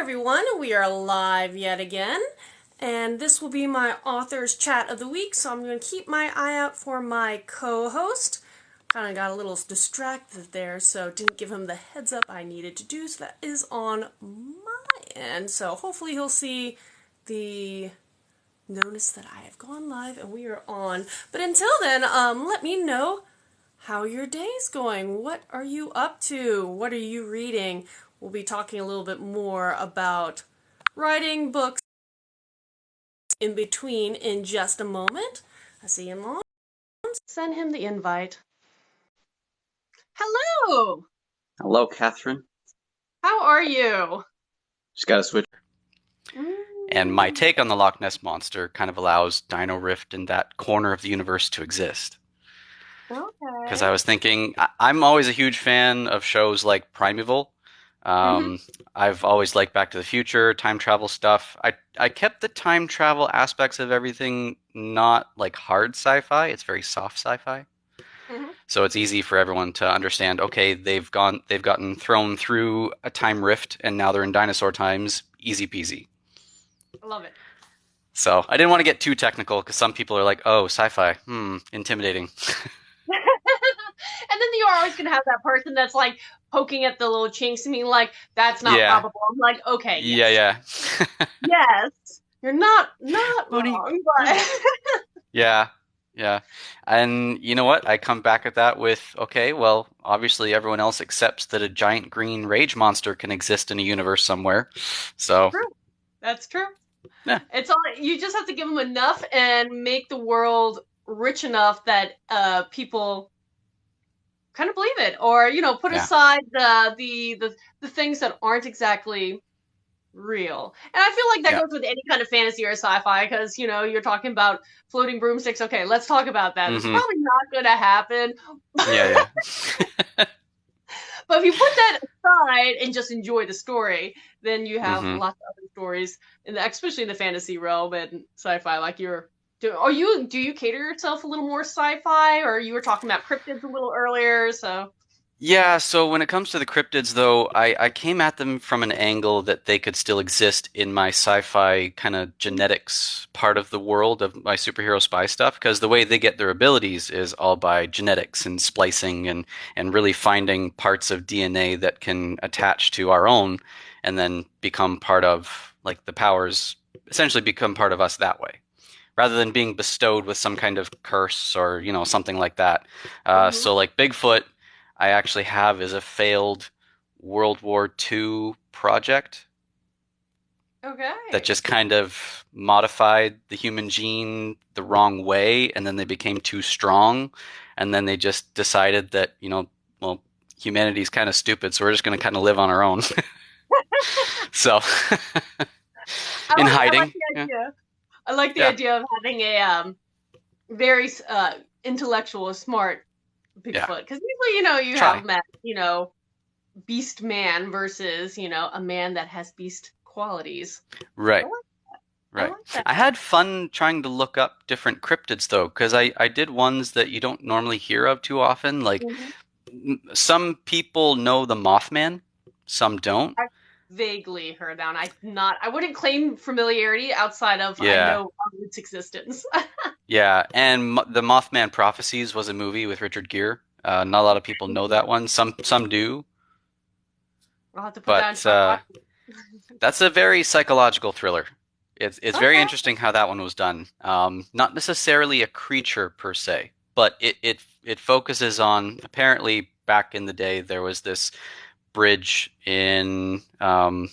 everyone. We are live yet again, and this will be my author's chat of the week. So I'm going to keep my eye out for my co-host. Kind of got a little distracted there, so didn't give him the heads up I needed to do. So that is on my end. So hopefully he'll see the notice that I have gone live and we are on. But until then, let me know how your day's going. What are you up to? What are you reading? We'll be talking a little bit more about writing books in between in just a moment. I see him on. Send him the invite. Hello! Hello, Katharine. How are you? Just got to switch. And my take on the Loch Ness Monster kind of allows Dino Rift in that corner of the universe to exist. Okay. Because I was thinking, I'm always a huge fan of shows like Primeval. I've always liked Back to the Future, time travel stuff. I kept the time travel aspects of everything not like hard sci-fi. It's very soft sci-fi. So it's easy for everyone to understand, okay, they've gotten thrown through a time rift and now they're in dinosaur times. Easy peasy. I love it. So I didn't want to get too technical because some people are like, oh, sci-fi, intimidating. And then you're always going to have that person that's like poking at the little chinks and being like, that's not probable. I'm like, okay. Yes. Yeah. Yes. You're not wrong. But... Yeah. And you know what? I come back at that with, okay, well, obviously everyone else accepts that a giant green rage monster can exist in a universe somewhere. So That's true. Yeah. It's all you just have to give them enough and make the world rich enough that people kind of believe it, or put aside the things that aren't exactly real. And I feel like that goes with any kind of fantasy or sci-fi, because you're talking about floating broomsticks. Okay, let's talk about that. It's probably not going to happen. Yeah. But if you put that aside and just enjoy the story, then you have lots of other stories, especially in the fantasy realm and sci-fi. Like do you cater yourself a little more sci-fi, or you were talking about cryptids a little earlier? So Yeah, so when it comes to the cryptids, though, I came at them from an angle that they could still exist in my sci-fi kind of genetics part of the world of my superhero spy stuff, because the way they get their abilities is all by genetics and splicing and really finding parts of DNA that can attach to our own and then become part of, like, the powers, essentially become part of us that way, rather than being bestowed with some kind of curse or, something like that. So like Bigfoot, I actually have is a failed World War II project. Okay. That just kind of modified the human gene the wrong way, and then they became too strong, and then they just decided that, well, humanity's kind of stupid, so we're just going to kind of live on our own. So, in hiding. I like the idea of having a very intellectual, smart Bigfoot, because usually, you have met, beast man versus, a man that has beast qualities. Right. Right. I had fun trying to look up different cryptids, though, because I did ones that you don't normally hear of too often. Like, some people know the Mothman, some don't. I've vaguely heard that. I wouldn't claim familiarity outside of I know of its existence. Yeah, and the Mothman Prophecies was a movie with Richard Gere. Not a lot of people know that one. Some do. I'll have to put that in that's a very psychological thriller. It's very interesting how that one was done. Not necessarily a creature per se, but it focuses on, apparently back in the day there was this bridge in I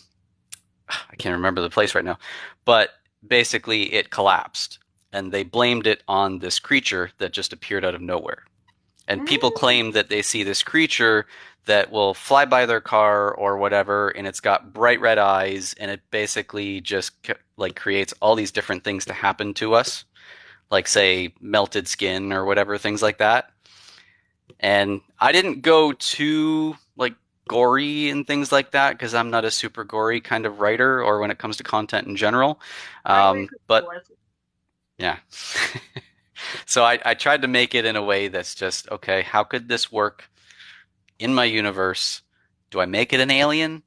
can't remember the place right now, but basically it collapsed. And they blamed it on this creature that just appeared out of nowhere. And people claim that they see this creature that will fly by their car or whatever, and it's got bright red eyes, and it basically just creates all these different things to happen to us, like, say, melted skin or whatever, things like that. And I didn't go too gory and things like that, because I'm not a super gory kind of writer, or when it comes to content in general. But yeah. So I tried to make it in a way that's just, okay, how could this work in my universe? Do I make it an alien?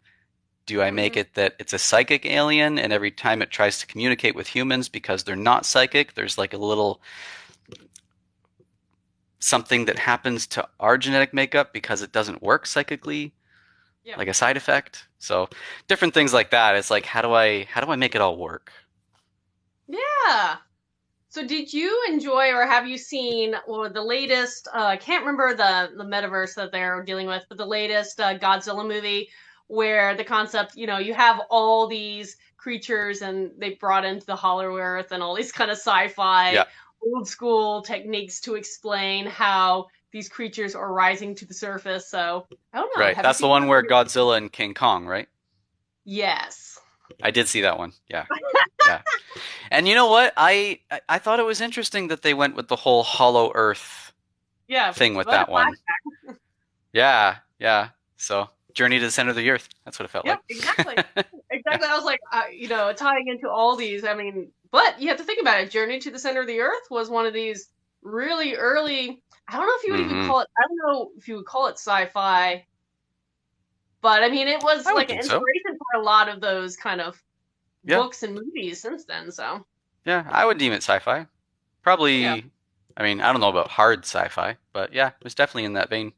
Do I make it that it's a psychic alien, and every time it tries to communicate with humans because they're not psychic, there's like a little something that happens to our genetic makeup because it doesn't work psychically, Yeah. like a side effect. So different things like that. It's like, how do I make it all work? Yeah. So did you enjoy or have you seen the latest, I can't remember the metaverse that they're dealing with, but the latest Godzilla movie where the concept, you have all these creatures and they brought into the Hollow Earth and all these kind of sci-fi Yeah, old school techniques to explain how these creatures are rising to the surface. So I don't know. right. Have you That's the seen one where that? Godzilla and King Kong, right? Yes. I did see that one. Yeah. Yeah. And you know what? I thought it was interesting that they went with the whole Hollow Earth Yeah. thing with What a that one. Yeah, yeah. So, Journey to the Center of the Earth. That's what it felt Yep, like. exactly. Exactly. I was like, tying into all these. I mean, but you have to think about it. Journey to the Center of the Earth was one of these really early. I don't know if you would even Hmm. call it. I don't know if you would call it sci-fi, but I mean, it was I would like an think so. inspiration for a lot of those kind of Yeah. books and movies since then. So Yeah, I would deem it sci-fi. yeah, Probably, I mean, I don't know about hard sci-fi, but yeah, it was definitely in that vein.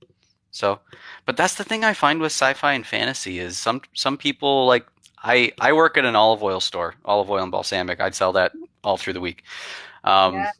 So, but that's the thing I find with sci-fi and fantasy is some people like I work at an olive oil store, olive oil and balsamic. I'd sell that all through the week. Um, yeah,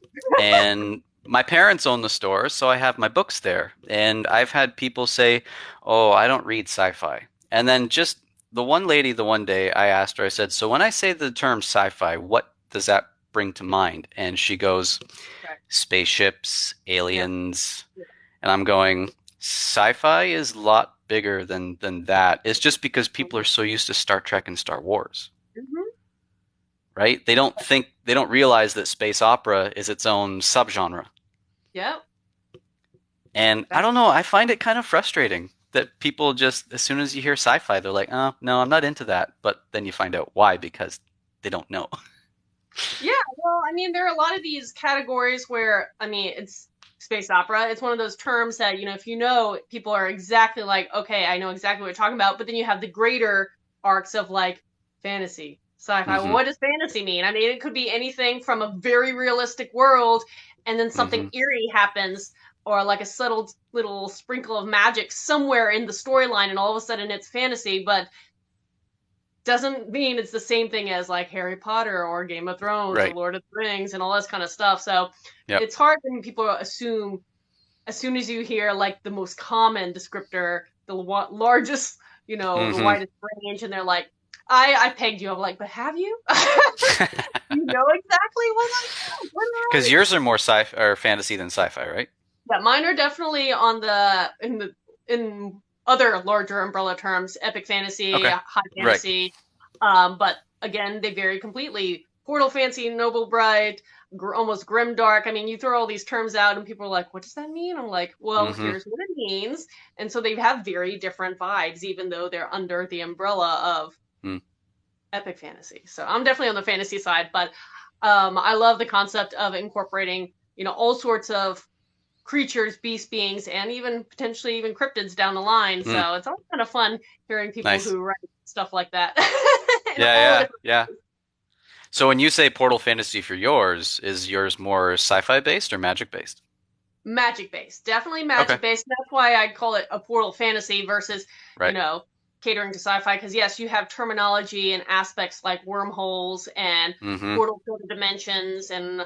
and my parents own the store, so I have my books there. And I've had people say, "Oh, I don't read sci-fi." And then just the one lady, the one day I asked her, I said, "So when I say the term sci-fi, what does that bring to mind?" And she goes, right, "Spaceships, yeah, aliens." yeah. And I'm going, "Sci-fi is a lot bigger than that. It's just because people are so used to Star Trek and Star Wars." Mm-hmm. Right? They don't realize that space opera is its own subgenre. Yep. And I That, don't know, I find it kind of frustrating that people just, as soon as you hear sci-fi, they're like, "Oh, no, I'm not into that." But then you find out why because they don't know. yeah. Well, I mean, there are a lot of these categories where I mean, it's space opera. It's one of those terms that if you know, people are exactly like, okay, I know exactly what you're talking about. But then you have the greater arcs of like fantasy, sci-fi. Well, Hmm. what does fantasy mean? I mean, it could be anything from a very realistic world, and then something Hmm. eerie happens, or like a subtle little sprinkle of magic somewhere in the storyline, and all of a sudden it's fantasy. But doesn't mean it's the same thing as like Harry Potter or Game of Thrones or Right. Lord of the Rings and all this kind of stuff. So Yep. it's hard when people assume as soon as you hear like the most common descriptor, the largest, the Hmm. widest range, and they're like, I pegged you. I'm like, but have you? You know exactly what I Because yours are more sci or fantasy than sci-fi, right? Yeah, mine are definitely on in other larger umbrella terms, epic fantasy, Okay. high Right. fantasy. But again, they vary completely. Portal fancy, noble bright, almost grim dark. I mean, you throw all these terms out, and people are like, "What does that mean?" I'm like, "Well, Hmm. here's what it means." And so they have very different vibes, even though they're under the umbrella of Mm. epic fantasy. So I'm definitely on the fantasy side, but I love the concept of incorporating, all sorts of creatures, beast beings, and even potentially even cryptids down the line. Mm. So it's always kind of fun hearing people Nice. who write stuff like that in Yeah, all yeah, different yeah. So when you say Portal Fantasy for yours, is yours more sci-fi based or magic based? magic based, definitely Okay. magic based. That's why I call it a portal fantasy versus, Right. catering to sci-fi. Because yes, you have terminology and aspects like wormholes and Hmm. portal to other dimensions and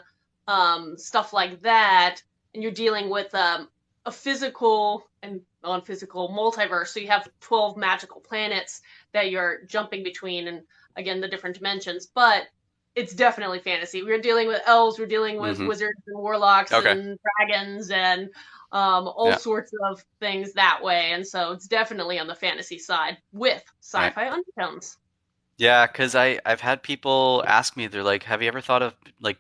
stuff like that, and you're dealing with a physical and non-physical multiverse. So you have 12 magical planets that you're jumping between, and again, the different dimensions. But it's definitely fantasy. We're dealing with elves, we're dealing with Hmm. wizards and warlocks Okay. and dragons and all Yeah. sorts of things that way. And so it's definitely on the fantasy side with Right. sci-fi undertones. Yeah, because I've had people ask me, they're like, "Have you ever thought of like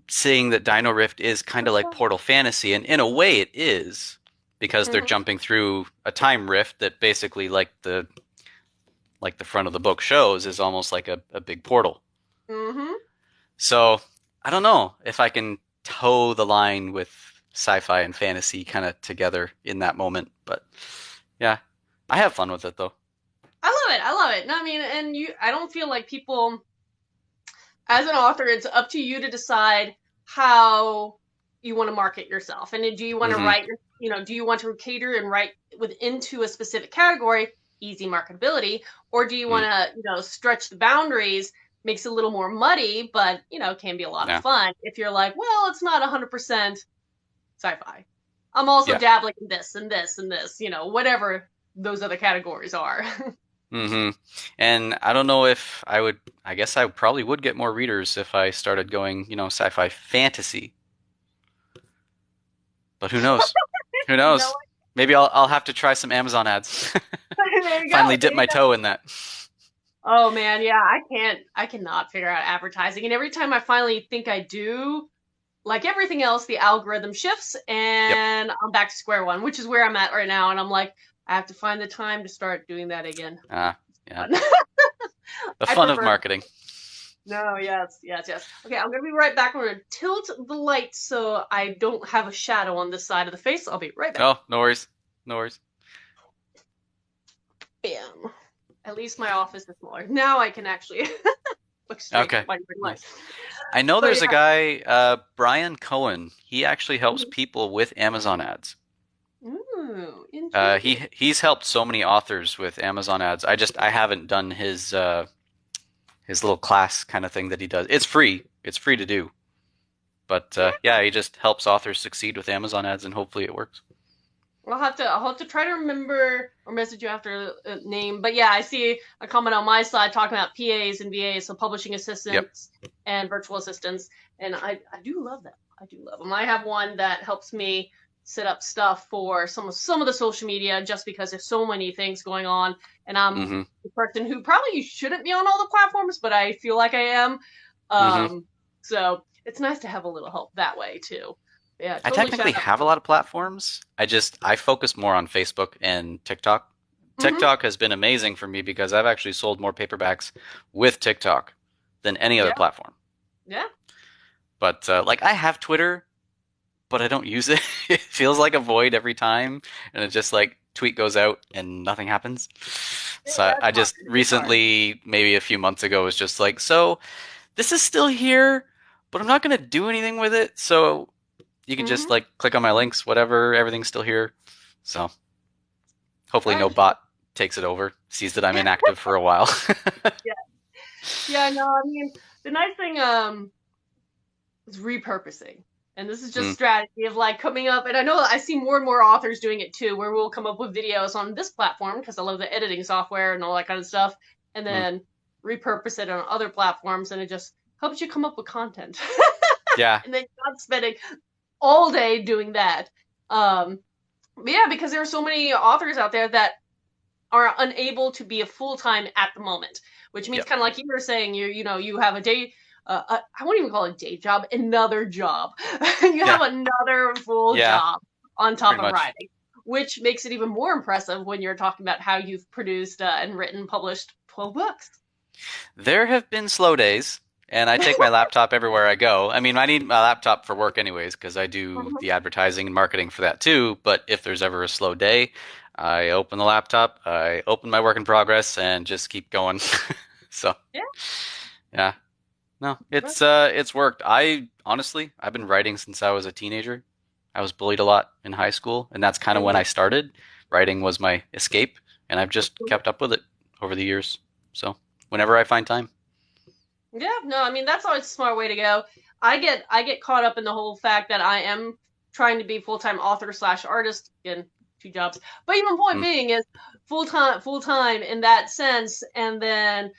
saying that Dino Rift is kind of like Portal Fantasy?" And in a way, it is because they're Mm-hmm. jumping through a time rift that basically, like the front of the book shows, is almost like a big portal. Mm-hmm. So I don't know if I can toe the line with sci-fi and fantasy kind of together in that moment, but yeah, I have fun with it though. I love it. I love it. No, I mean, and I don't feel like people, as an author, it's up to you to decide how you want to market yourself. And do you want to Hmm. write, do you want to cater and write into a specific category, easy marketability, or do you want to, stretch the boundaries, makes it a little more muddy, but, can be a lot of Yeah. fun if you're like, well, it's not 100% sci-fi. I'm also Yeah. dabbling in this and this and this, whatever those other categories are. Hmm. And I don't know if I would, I guess I probably would get more readers if I started going, sci-fi fantasy. But who knows? Who You know knows? Maybe I'll have to try some Amazon ads. what? There you go. Finally There dip you my go. toe in that. Oh man, yeah, I cannot figure out advertising. And every time I finally think I do, like everything else, the algorithm shifts Yep. and I'm back to square one, which is where I'm at right now. And I'm like, I have to find the time to start doing that again. Yeah. Fun. The I fun of prefer. marketing. No, yes, yes, yes. Okay, I'm gonna be right back. I'm gonna tilt the light so I don't have a shadow on this side of the face. I'll be right back. Oh, no worries. No worries. Bam. At least my office is smaller. Now I can actually look straight Okay. at my ring light. Nice. I know So there's a yeah. guy, Brian Cohen. He actually helps people with Amazon ads. Ooh, intriguing. He's helped so many authors with Amazon ads. I haven't done his little class kind of thing that he does. It's free. It's free to do. But yeah, he just helps authors succeed with Amazon ads, and hopefully it works. I'll have to try to remember or message you after a name. But yeah, I see a comment on my side talking about PAs and VAs, so publishing Yep. assistants and virtual assistants, and I do love them. I do love them. I have one that helps me set up stuff for some of the social media, just because there's so many things going on, and I'm Hmm. the person who probably shouldn't be on all the platforms, but I feel like I am. Hmm. So it's nice to have a little help that way too. Yeah, I totally technically shout out. have a lot of platforms. I focus more on Facebook and TikTok. Hmm. TikTok has been amazing for me because I've actually sold more paperbacks with TikTok than any other Yeah, platform. yeah. But like I have Twitter, but I don't use it. It feels like a void every time, and it just like tweet goes out and nothing happens. Yeah, So that's I hard. just It's hard. recently, maybe a few months ago, was just like, so this is still here, but I'm not gonna do anything with it. So you can just Hmm. like click on my links, whatever, everything's still here. So hopefully I no just, bot takes it over, sees that I'm inactive for a while. yeah, yeah. No, I mean the nice thing is repurposing, and this is just Mm, strategy of like coming up. And I know I see more and more authors doing it too, where we'll come up with videos on this platform because I love the editing software and all that kind of stuff, and mm. then repurpose it on other platforms, and it just helps you come up with content, Yeah. and then you're not spending all day doing that. But yeah, because there are so many authors out there that are unable to be a full time at the moment, which means Yep. kind of like you were saying, you have a day. I won't even call it a day job, another job. You have Yeah. another full Yeah. job on top Pretty of much. writing, which makes it even more impressive when you're talking about how you've produced and written, published 12 books. There have been slow days, and I take my laptop everywhere I go. I mean, I need my laptop for work anyways, because I do Mhm. the advertising and marketing for that too. But if there's ever a slow day, I open the laptop, I open my work in progress, and just keep going. So, Yeah. yeah. No, it's worked. I've been writing since I was a teenager. I was bullied a lot in high school, and that's kind of when Mhm. I started. Writing was my escape, and I've just kept up with it over the years. So, whenever I find time. Yeah, no, I mean that's always a smart way to go. I get caught up in the whole fact that I am trying to be full time author slash artist. Again, two jobs. But even point Mm, being is full time in that sense, and then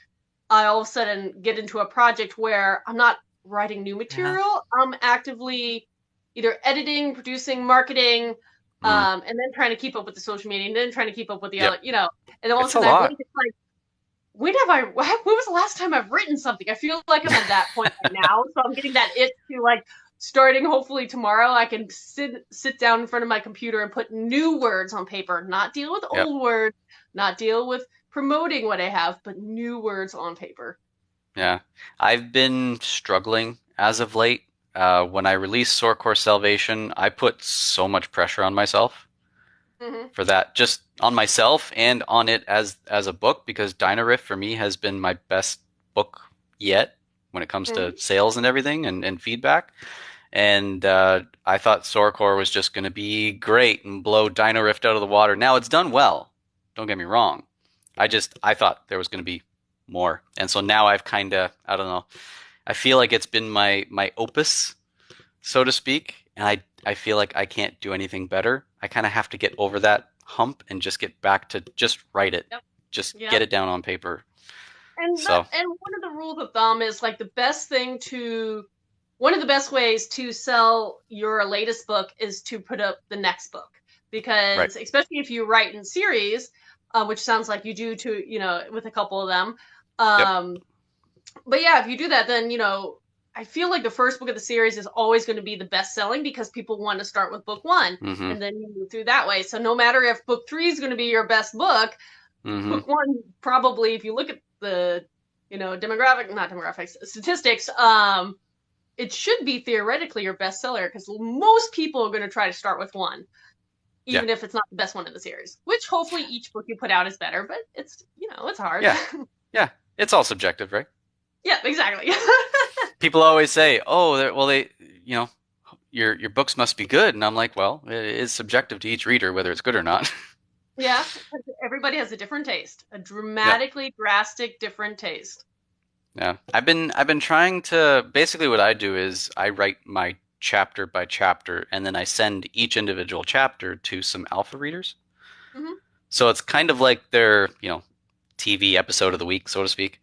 I all of a sudden get into a project where I'm not writing new yeah. material. I'm actively either editing, producing, marketing, Mm, and then trying to keep up with the social media, and then trying to keep up with the yep. other, and then all of a It's a sudden I lot. blink, it's like when was the last time I've written something? I feel like I'm at that point right now. So I'm getting that itch to like starting hopefully tomorrow I can sit down in front of my computer and put new words on paper, not deal with Yep. old words, not deal with promoting what I have, but new words on paper. Yeah. I've been struggling as of late. When I released Sorecore Salvation, I put so much pressure on myself. Hmm. for that, just on myself and on it as a book, because Dino Riff for me has been my best book yet when it comes to Hmm. sales and everything and feedback. And I thought Soracore was just going to be great and blow Dino Rift out of the water. Now it's done well. Don't get me wrong. I thought there was going to be more, and so now I've kind of, I don't know. I feel like it's been my opus, so to speak, and I feel like I can't do anything better. I kind of have to get over that hump and just get back to just write it, Yep. just Yep. get it down on paper. And So one of the rules of thumb is like one of the best ways to sell your latest book is to put up the next book, right, because especially if you write in series, which sounds like you do to with a couple of them. yep, But yeah, if you do that, then I feel like the first book of the series is always going to be the best selling because people want to start with book one mm-hmm, and then you move through that way. So no matter if book three is going to be your best book, mm-hmm, book one probably, if you look at the not demographics, statistics, it should be theoretically your bestseller because most people are going to try to start with one, yeah, even if it's not the best one in the series. Which hopefully each book you put out is better, but it's hard. yeah, yeah. It's all subjective, right? Yeah, exactly. People always say, "Oh, you know, your books must be good," and I'm like, "Well, it is subjective to each reader whether it's good or not." Yeah, everybody has a different taste, a Yeah, dramatically drastic different taste. yeah. I've been trying to basically what I do is I write my chapter by chapter, and then I send each individual chapter to some alpha readers. Hmm. So it's kind of like their, TV episode of the week, so to speak.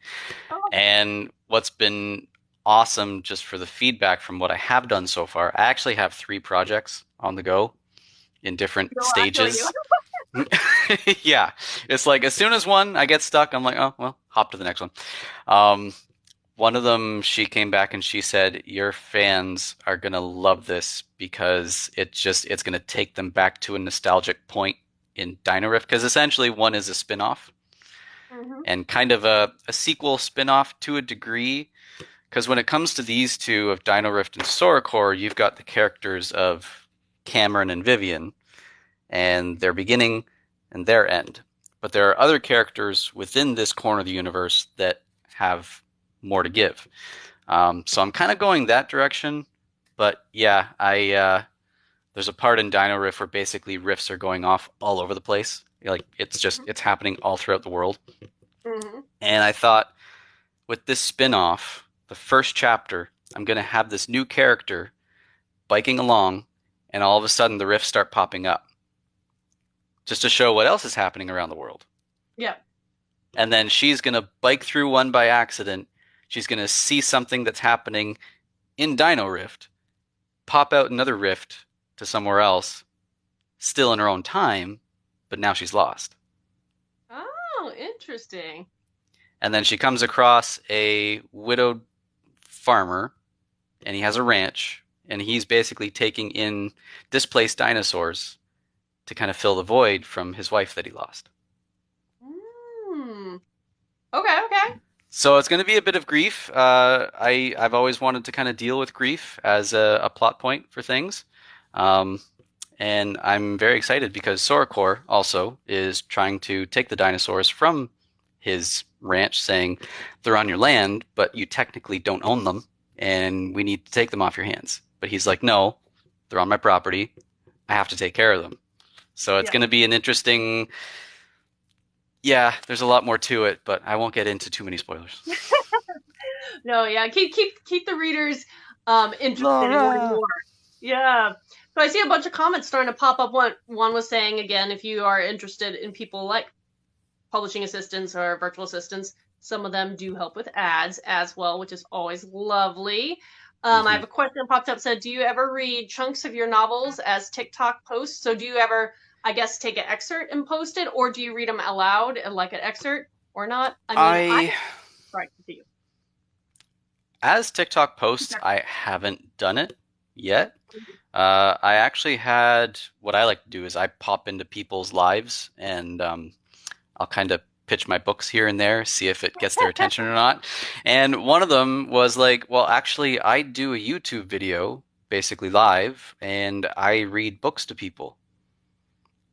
Oh, And what's been awesome just for the feedback from what I have done so far, I actually have 3 projects on the go in different I feel you. stages. Yeah, it's like as soon as one I get stuck, I'm like, oh well, hop to the next one. Um, one of them, she came back and she said, "Your fans are gonna love this because it's gonna take them back to a nostalgic point in Dino Riff because essentially one is a spin-off Hmm. and kind of a sequel spin-off to a degree. Because when it comes to these two of Dino Rift and Soracore, you've got the characters of Cameron and Vivian and their beginning and their end. But there are other characters within this corner of the universe that have more to give. So I'm kind of going that direction. But yeah, I there's a part in Dino Riff where basically riffs are going off all over the place. Like it's happening all throughout the world. Hmm. And I thought with this spin-off, the first chapter, I'm going to have this new character biking along, and all of a sudden the rifts start popping up just to show what else is happening around the world. Yeah. And then she's going to bike through one by accident. She's going to see something that's happening in Dino Rift, pop out another rift to somewhere else, still in her own time, but now she's lost. Oh, interesting. And then she comes across a widowed farmer, and he has a ranch, and he's basically taking in displaced dinosaurs to kind of fill the void from his wife that he lost. Mm. Okay, okay. So it's going to be a bit of grief. I've always wanted to kind of deal with grief as a plot point for things. Um, and I'm very excited because Soracore also is trying to take the dinosaurs from his ranch, saying they're on your land, but you technically don't own them, and we need to take them off your hands. But he's like, no, they're on my property. I have to take care of them. So it's Yeah. going to be an interesting. Yeah, there's a lot more to it, but I won't get into too many spoilers. No, yeah. Keep the readers interested in wanting Laura. more. Yeah. So I see a bunch of comments starting to pop up. One was saying again, if you are interested in people like publishing assistants or virtual assistants, some of them do help with ads as well, which is always lovely. I have Hmm. a question that popped up, said, do you ever read chunks of your novels as TikTok posts? So do you ever, I guess, take an excerpt and post it, or do you read them aloud like an excerpt or not? I mean, I I, right to you. as TikTok posts, I haven't done it yet. I actually had what I like to do is I pop into people's lives and I'll kind of pitch my books here and there, see if it gets their attention or not. And one of them was like, well, actually, I do a YouTube video basically live and I read books to people.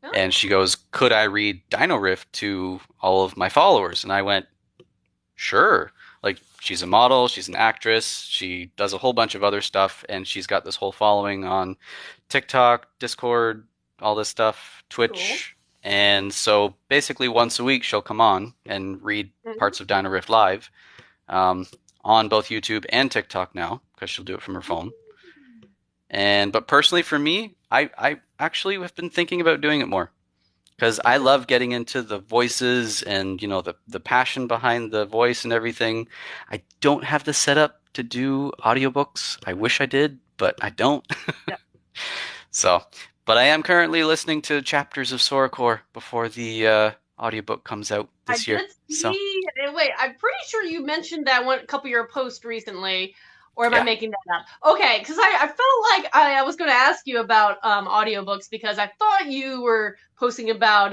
Oh, And she goes, "Could I read Dino Rift to all of my followers?" And I went, "Sure." Like, she's a model, she's an actress, she does a whole bunch of other stuff, and she's got this whole following on TikTok, Discord, all this stuff, cool. Twitch. And so basically once a week she'll come on and read Mhm. parts of Dino Rift live, um, on both YouTube and TikTok now, because she'll do it from her phone. But personally for me, I actually have been thinking about doing it more because I love getting into the voices and the passion behind the voice and everything. I don't have the setup to do audiobooks. I wish I did, but I don't. Yeah. So, but I am currently listening to chapters of Soracore before the audiobook comes out I this year. did So, see. Wait, I'm pretty sure you mentioned that one a couple of your posts recently, or am I yeah. making that up? Okay, because I felt like I was going to ask you about audiobooks because I thought you were posting about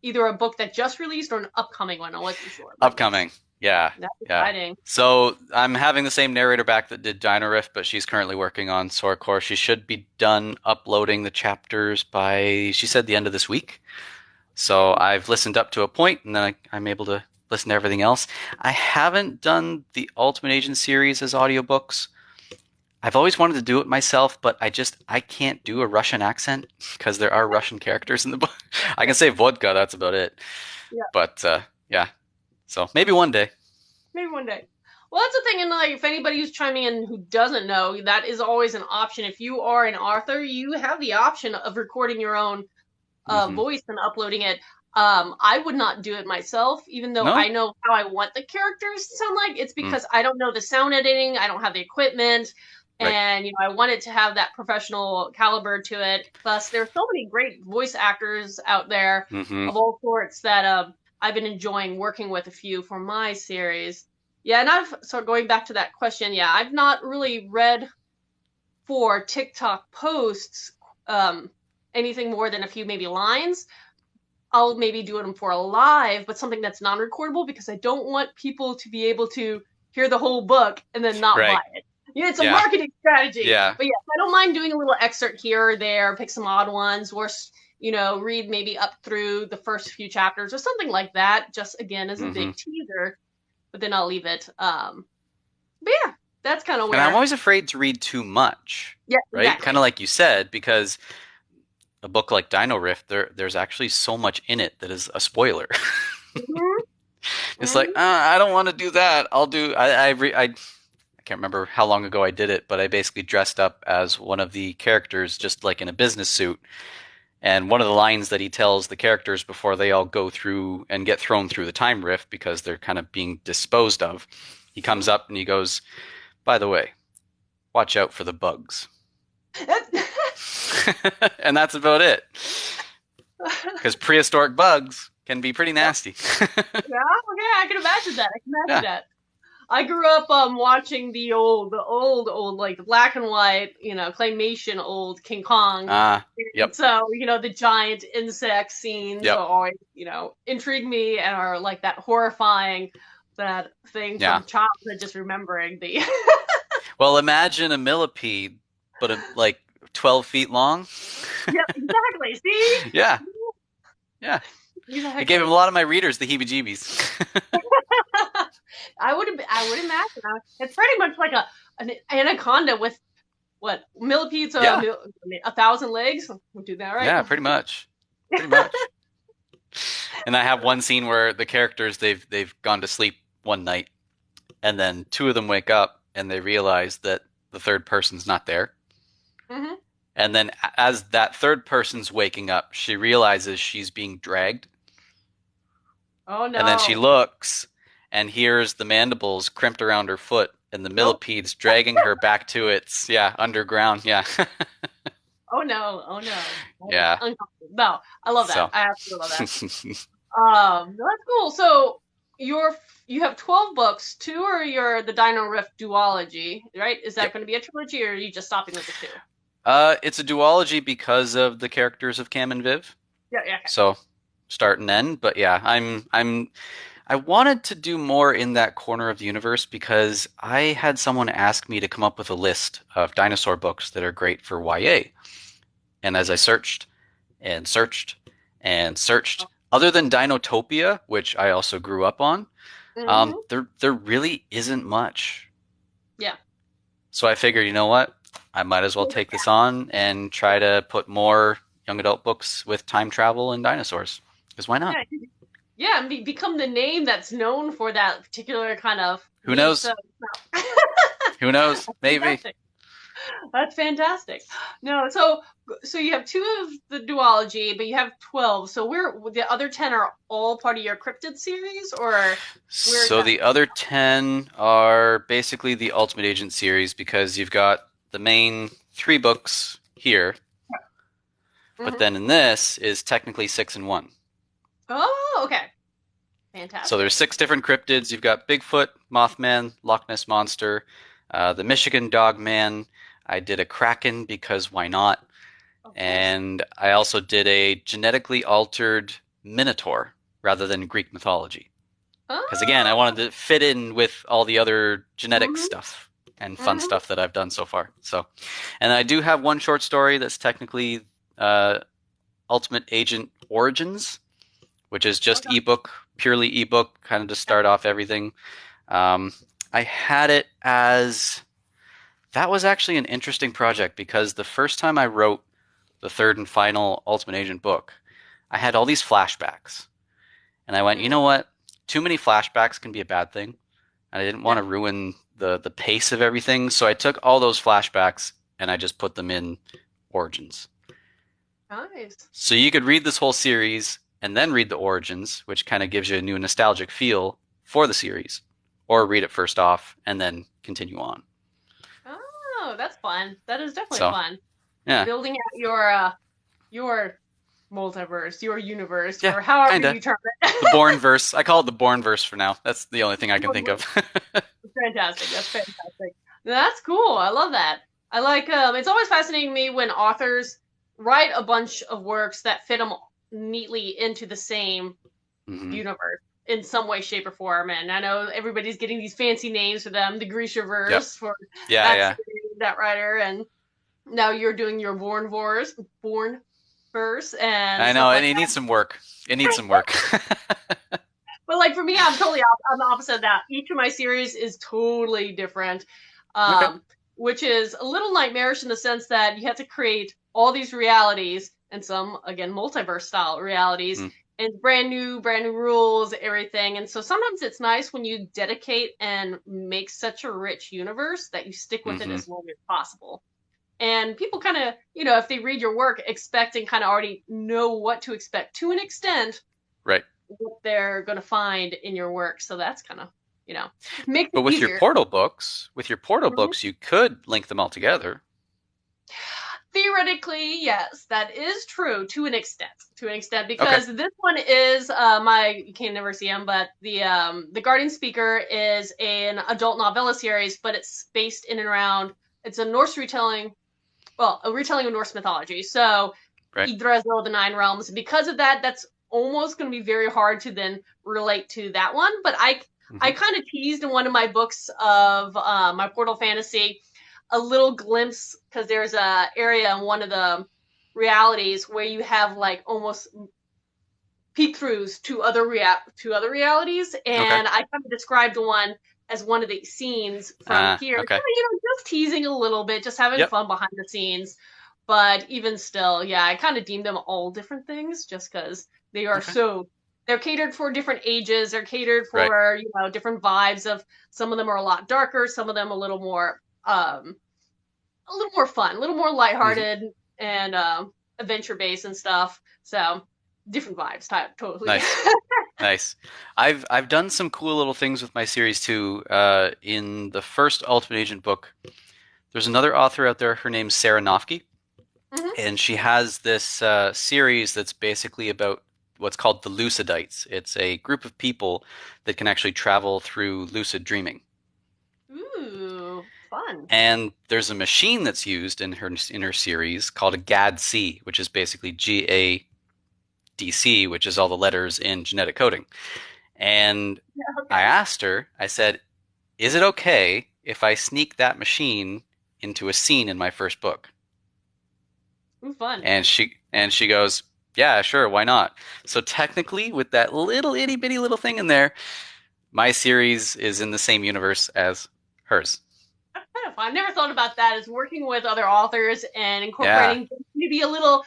either a book that just released or an upcoming one. I wasn't sure, but Upcoming. Yeah. that's Yeah. exciting. So I'm having the same narrator back that did Dino Rift, but she's currently working on Soracore. She should be done uploading the chapters by, she said, the end of this week. So I've listened up to a point, and then I'm able to listen to everything else. I haven't done the Ultimate Agent series as audiobooks. I've always wanted to do it myself, but I can't do a Russian accent because there are Russian characters in the book. I can say vodka, that's about it. Yeah, But yeah, so maybe one day. maybe one day. Well, that's the thing, and like if anybody who's chiming in who doesn't know, that is always an option. If you are an author, you have the option of recording your own Hmm. voice and uploading it. I would not do it myself, even though I No? know how I want the characters to sound like. It's Mm, because I don't know the sound editing, I don't have the equipment, right. and I want it to have that professional caliber to it. Plus, there's so many great voice actors out there Hmm. of all sorts that I've been enjoying working with a few for my series. Yeah, and so going back to that question, yeah, I've not really read for TikTok posts anything more than a few maybe lines. I'll maybe do them for a live, but something that's non-recordable because I don't want people to be able to hear the whole book and then not buy Right. it. Yeah, it's a Yeah. marketing strategy. Yeah. But yes, I don't mind doing a little excerpt here or there, pick some odd ones, or read maybe up through the first few chapters or something like that. Just again as a Hmm. big teaser, but then I'll leave it. But yeah, that's kind of And I'm where. always afraid to read too much, Yeah, right? Kind exactly. of like you said, because a book like Dino Rift, there's actually so much in it that is a spoiler. Hmm. It's Hmm. like, I don't want to do that. I can't remember how long ago I did it, but I basically dressed up as one of the characters, just like in a business suit. And one of the lines that he tells the characters before they all go through and get thrown through the time rift because they're kind of being disposed of, he comes up and he goes, "By the way, watch out for the bugs." And that's about it. Because prehistoric bugs can be pretty nasty. Yeah, okay, I can imagine that. I can imagine Yeah. that. I grew up watching the old, like the black and white, claymation old King Kong. And Yep. so, the giant insect scenes Yep. are always, intrigue me and are like that horrifying, that thing Yeah. from childhood, just remembering the. Well, imagine a millipede, but like 12 feet long. Yep, exactly. See? Yeah. Yeah. It gave him a Exactly. lot of my readers the heebie-jeebies. I would imagine. It's pretty much like an anaconda with what millipedes Yeah. 1,000 legs. We'll do that right. Yeah, pretty much. Pretty much. And I have one scene where the characters they've gone to sleep one night, and then two of them wake up and they realize that the third person's not there. Hmm. And then as that third person's waking up, she realizes she's being dragged. Oh And then she no! looks and hears the mandibles crimped around her foot and the Oh, millipedes dragging her back to its underground. Yeah. oh no! Oh no! That's Yeah. uncomfortable. No, I love that. So I absolutely love that. No, that's cool. So you have 12 books. Two are the Dino Rift duology, right? Is that yep. going to be a trilogy, or are you just stopping with the two? It's a duology because of the characters of Cam and Viv. Yeah, yeah. So start and end, but yeah, I wanted to do more in that corner of the universe because I had someone ask me to come up with a list of dinosaur books that are great for YA. And as I searched and searched and searched. Other than Dinotopia, which I also grew up on, Mm-hmm. there really isn't much. Yeah. So I figured, you know what? I might as well take this on and try to put more young adult books with time travel and dinosaurs. Because why not? Yeah. Yeah, and become the name that's known for that particular kind of Who niche. So knows? Who knows? Maybe. fantastic. That's fantastic. No, so you have two of the duology, but you have 12. So where the other 10 are all part of your Cryptid series, or where So exactly? the other 10 are basically the Ultimate Agent series because you've got the main 3 books here, but Hmm. then in this is technically 6 in 1. Oh, okay. So there's Fantastic. 6 different cryptids. You've got Bigfoot, Mothman, Loch Ness Monster, the Michigan Dogman. I did a Kraken because why not? Of course. And I also did a genetically altered Minotaur rather than Greek mythology. Because again, I Oh. wanted to fit in with all the other genetic Hmm. stuff and fun Hmm. stuff that I've done so far. So, and I do have one short story that's technically uh, Ultimate Agent Origins, which is just Okay. ebook, purely ebook, kind of to Yeah. start off everything. Um, I had it as that was actually an interesting project because the first time I wrote the third and final Ultimate Agent book, I had all these flashbacks. And I went, you Mm. know what? Too many flashbacks can be a bad thing. And I didn't want Yeah. to ruin the pace of everything. So I took all those flashbacks and I just put them in Origins. Nice. So you could read this whole series and then read the Origins, which kind of gives you a new nostalgic feel for the series. Or read it first off and then continue on. Oh, that's fun. That is definitely So, fun. yeah. Building out your multiverse, your universe, Yeah, or however kinda. you term The Born verse. I call it the Born verse for now. That's the only thing I can think it. of. Fantastic. That's fantastic. That's cool. I love that. I like it's always fascinating to me when authors write a bunch of works that fit them neatly into the same Hmm. universe in some way, shape, or form. And I know everybody's getting these fancy names for them, the Yep. Grishaverse for Yeah, that yeah. series, that writer, and now you're doing your Born verse and I stuff know, and like it needs some work. It needs that. some work. But like for me, I'm the opposite of that. Each of my series is totally different, Okay. um, which is a little nightmarish in the sense that you have to create all these realities and some again multiverse style realities Mm, and brand new rules, everything. And so sometimes it's nice when you dedicate and make such a rich universe that you stick with it hmm as long as possible. And people kind of, if they read your work, expect and kind of already know what to expect to an extent Right. what they're going to find in your work. So that's kind of, you know, makes But it easier. with your portal Mhm. books, you could link them all together. Theoretically, yes, that is true to an extent. To an extent, Okay. because this one is you can never see him, but the Guardian Speaker is an adult novella series, but it's based in and around. It's a Norse retelling, well, a retelling of Norse mythology. So Right. Yggdrasil, the Nine Realms. Because of that, that's almost going to be very hard to then relate to that one. But I Hmm. kind of teased in one of my books of my Portal Fantasy a little glimpse because there's a area in one of the realities where you have like almost peek throughs to other realities, Okay. and I kind of described one as one of the scenes from here. Okay. Just teasing a little bit, just having Yep. fun behind the scenes. But even still, yeah, I kind of deem them all different things just because they are Okay. so they're catered for different ages. They're catered Right. for different vibes of some of them are a lot darker, some of them a little more fun, a little more Hmm. lighthearted and adventure based and stuff. So different vibes, totally. Nice. Nice. I've done some cool little things with my series too. In the first Ultimate Agent book, there's another author out there. Her name's Sarah Nofke, Hmm. and she has this series that's basically about what's called the Lucidites. It's a group of people that can actually travel through lucid dreaming. Ooh, fun. And there's a machine that's used in her series called a GADC, which is basically GADC, which is all the letters in genetic coding. And Yeah, I okay. asked her, I said, "Is it okay if I sneak that machine into a scene in my first book?" Ooh, fun. And she goes, Yeah, sure, why not? So technically, with that little itty bitty little thing in there, my series is in the same universe as hers. Kind of fun. I never thought about that as working with other authors and Yeah, incorporating maybe a little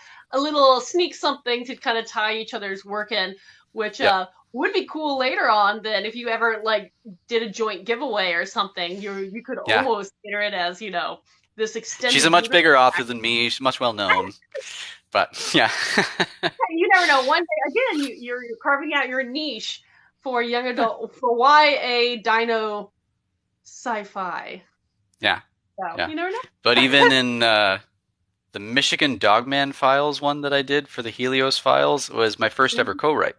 sneak something to kind of tie each other's work in, which yep, would be cool later on. Then if you ever like did a joint giveaway or something, you could yeah. almost consider it as this She's a extended much universe. bigger author than me. She's much well known, but yeah, You never know. One day again, you're carving out your niche for young adult for YA Dino sci-fi. yeah, So yeah. you never But know. even in the Michigan Dogman Files one that I did for the Helios Files was my first ever co-write.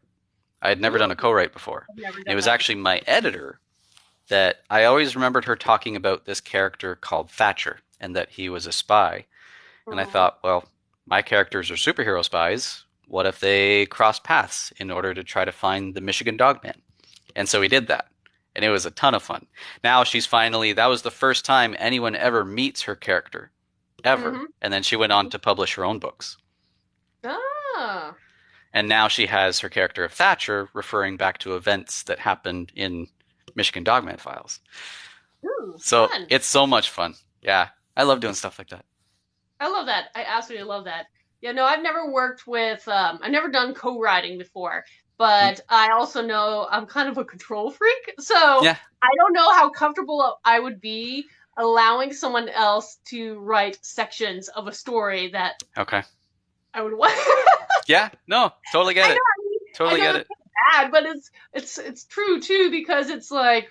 I had never done a Ooh, co-write before. I've never And it done was that. actually my editor that I always remembered her talking about this character called Thatcher and that he was a spy. And I Mm-hmm. thought, well, my characters are superhero spies. What if they cross paths in order to try to find the Michigan Dogman? And so we did that. And it was a ton of fun. Now she's finally, that was the first time anyone ever meets her character, ever. Mm-hmm. And then she went on to publish her own books. Ah. And now she has her character of Thatcher referring back to events that happened in Michigan Dogman Files. Ooh, So fun. it's so much fun. Yeah, I love doing stuff like that. I love that. I absolutely love that. Yeah, no, I've never worked with, I've never done co-writing before, Mm. but I also know I'm kind of a control freak. So Yeah, I don't know how comfortable I would be allowing someone else to write sections of a story that okay. I would want. Yeah, no, totally I get know, it. I Totally know get that's it. bad, but it's true too because it's like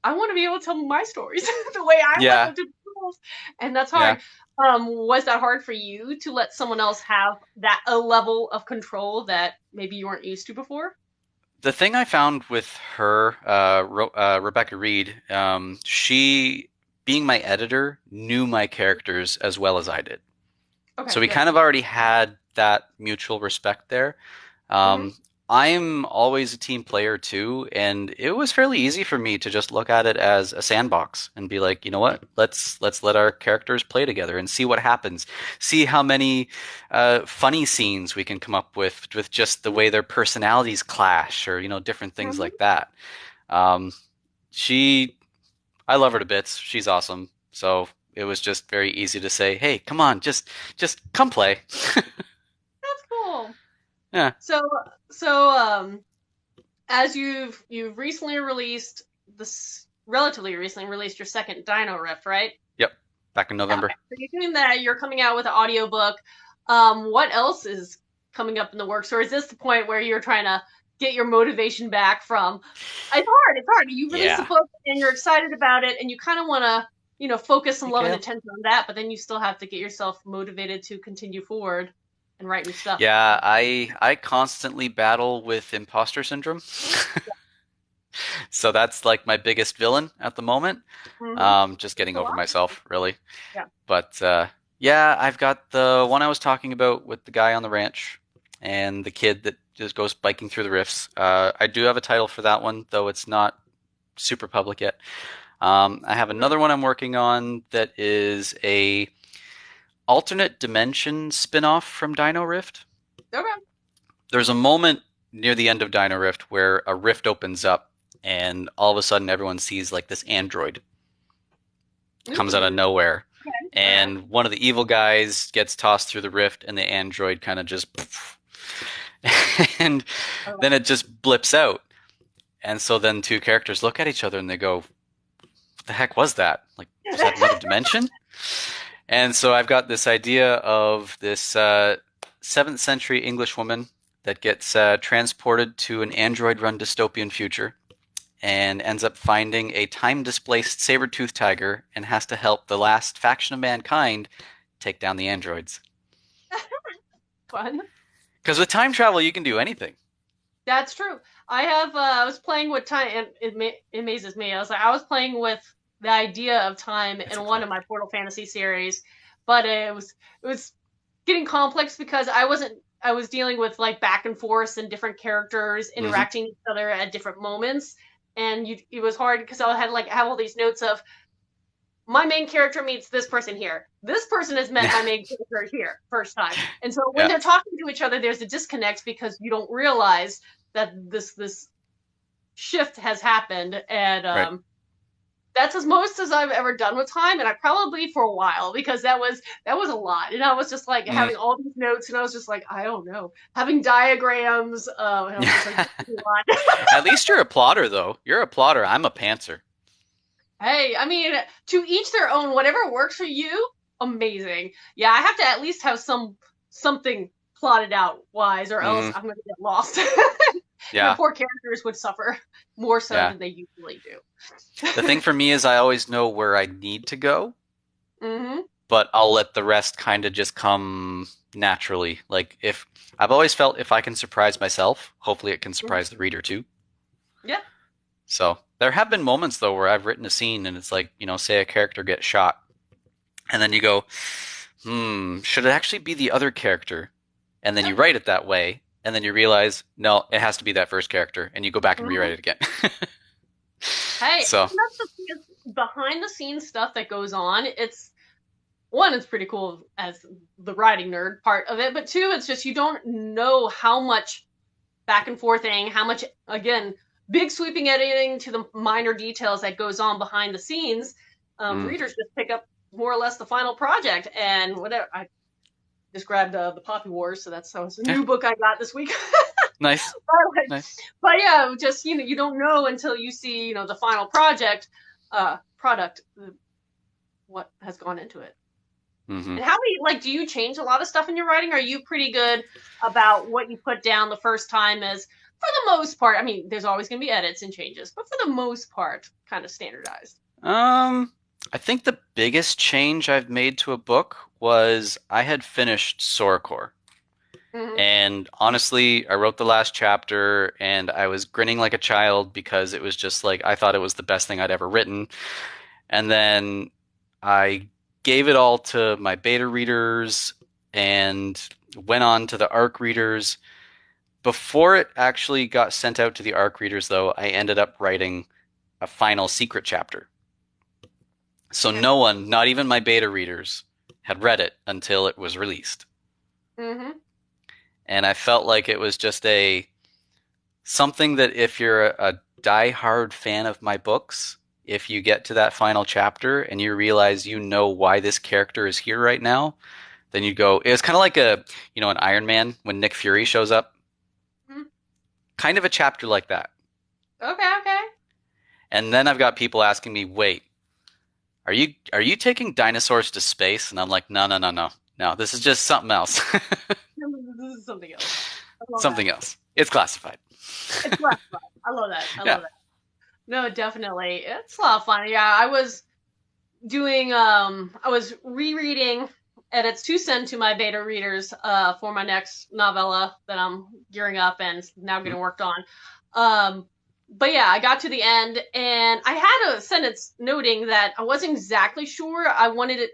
I want to be able to tell my stories the way I want Yeah, them to be told, and that's yeah. hard. Was that hard for you to let someone else have that a level of control that maybe you weren't used to before? The thing I found with her, Rebecca Reed, she, being my editor, knew my characters as well as I did. So Okay, we good. kind of already had that mutual respect there. Hmm. Um, I'm always a team player too, and it was fairly easy for me to just look at it as a sandbox and be like, you know what? Let's let our characters play together and see what happens. See how many funny scenes we can come up with just the way their personalities clash, or different things Hmm. like that. Um, she, I love her to bits. She's awesome. So it was just very easy to say, hey, come on, just come play. That's cool. Yeah. So, so as you've recently released this relatively recently released your second Dino Rift, right? Yep. Back in Okay. November. So you're doing that. You're coming out with an audiobook. What else is coming up in the works, or is this the point where you're trying to get your motivation back from? It's hard. It's hard. You release a Yeah. book and you're excited about it, and you kind of want to, focus some Hey, love and Kale. attention on that, but then you still have to get yourself motivated to continue forward and write new stuff. Yeah, I constantly battle with imposter syndrome. So that's like my biggest villain at the moment. Mm-hmm. Just It's getting a over lot. myself, really. Yeah. But yeah, I've got the one I was talking about with the guy on the ranch and the kid that just goes biking through the rifts. I do have a title for that one, though it's not super public yet. I have Mm-hmm. another one I'm working on that is a alternate dimension spin-off from Dino Rift. Okay. There's a moment near the end of Dino Rift where a rift opens up and all of a sudden everyone sees like this android comes out of Ooh. nowhere, All right. and one of the evil guys gets tossed through the rift and the android kind of just and I love then it just blips out. And so then two characters look at each other and they go, what the heck was that? Like, was that another dimension? And so I've got this idea of this 7th century English woman that gets transported to an android-run dystopian future and ends up finding a time-displaced saber-toothed tiger and has to help the last faction of mankind take down the androids. Fun. Because with time travel, you can do anything. That's true. I was playing with time, and it amazes me. I was playing with the idea of time It's in one of cool. my Portal Fantasy series, but it was getting complex because I was dealing with like back and forth and different characters Mm-hmm. interacting with each other at different moments, and it was hard because I had like have all these notes of my main character meets this person here. This person has met my main character here first time. And so when they're talking to each other, there's a disconnect because you don't realize that this shift has happened. And that's as most as I've ever done with time, and I probably for a while, because that was a lot. And I was just like having all these notes, and I was just like, I don't know, having diagrams. And I was just like, At least you're a plotter, though. You're a plotter. I'm a pantser. Hey, I mean, to each their own. Whatever works for you, amazing. Yeah, I have to at least have something plotted out wise, or else I'm going to get lost. Yeah, the poor characters would suffer more so than they usually do. The thing for me is I always know where I need to go, but I'll let the rest kind of just come naturally. Like, if I've always felt if I can surprise myself, hopefully it can surprise the reader too. Yeah. So there have been moments though where I've written a scene and it's like, say a character gets shot, and then you go, should it actually be the other character? And then you write it that way. And then you realize, no, it has to be that first character, and you go back and rewrite it again. Hey, so that's the behind the scenes stuff that goes on. It's pretty cool as the writing nerd part of it, but two, it's just you don't know how much back and forthing, how much, again, big sweeping editing to the minor details that goes on behind the scenes. Readers just pick up more or less the final project, and whatever. I just grabbed the Poppy Wars, so that's a new book I got this week. Nice. Nice. But yeah, just you don't know until you see the final product, what has gone into it. And how many do you change a lot of stuff in your writing? Are you pretty good about what you put down the first time? As for the most part, I mean, there's always going to be edits and changes, but for the most part, kind of standardized. I think the biggest change I've made to a book was I had finished Soracor. And honestly, I wrote the last chapter and I was grinning like a child because it was just like, I thought it was the best thing I'd ever written. And then I gave it all to my beta readers and went on to the ARC readers. Before it actually got sent out to the ARC readers, though, I ended up writing a final secret chapter. So no one, not even my beta readers, had read it until it was released. And I felt like it was just something that if you're a diehard fan of my books, if you get to that final chapter and you realize why this character is here right now, then you go, it was kind of like an Iron Man when Nick Fury shows up. Kind of a chapter like that. Okay. And then I've got people asking me, wait, are you taking dinosaurs to space? And I'm like, no, this is just something else. This is something else. Something else. It's classified. It's classified. I love that. I love that. No, definitely. It's a lot of fun. Yeah, I was doing, I was rereading edits to send to my beta readers for my next novella that I'm gearing up and now getting worked on. But yeah, I got to the end and I had a sentence noting that I wasn't exactly sure I wanted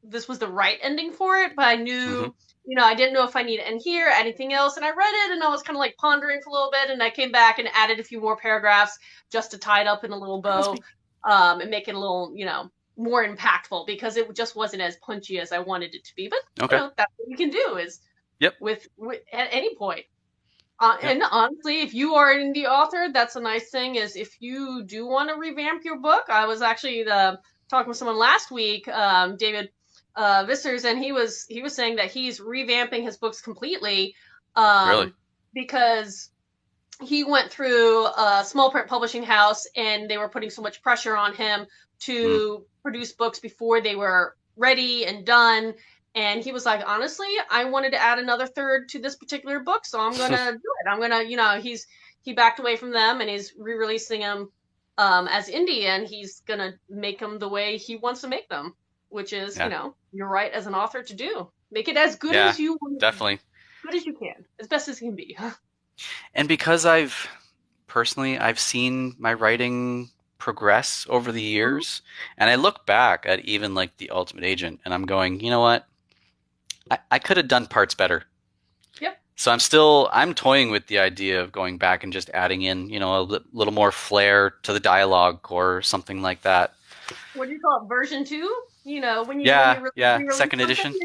this was the right ending for it, but I knew, I didn't know if I needed to end here, anything else. And I read it and I was kind of like pondering for a little bit, and I came back and added a few more paragraphs just to tie it up in a little bow and make it a little, more impactful, because it just wasn't as punchy as I wanted it to be. But that's what you can do is with at any point. And honestly, if you are an indie author, that's a nice thing, is if you do want to revamp your book. I was actually talking with someone last week, David Vissers, and he was saying that he's revamping his books completely Really? Because he went through a small print publishing house and they were putting so much pressure on him to produce books before they were ready and done. And he was like, honestly, I wanted to add another third to this particular book, so I'm going to do it. I'm going to, he backed away from them and he's re-releasing them as indie, and he's going to make them the way he wants to make them, which is, you're right as an author to do. Make it as good as you want. Definitely. Good as you can, as best as it can be. And because I've seen my writing progress over the years, and I look back at even like The Ultimate Agent, and I'm going, you know what? I could have done parts better. Yep. So I'm toying with the idea of going back and just adding in, a little more flair to the dialogue or something like that. what do you call it? Version 2? You know, when you Yeah, yeah, re-release second something, edition.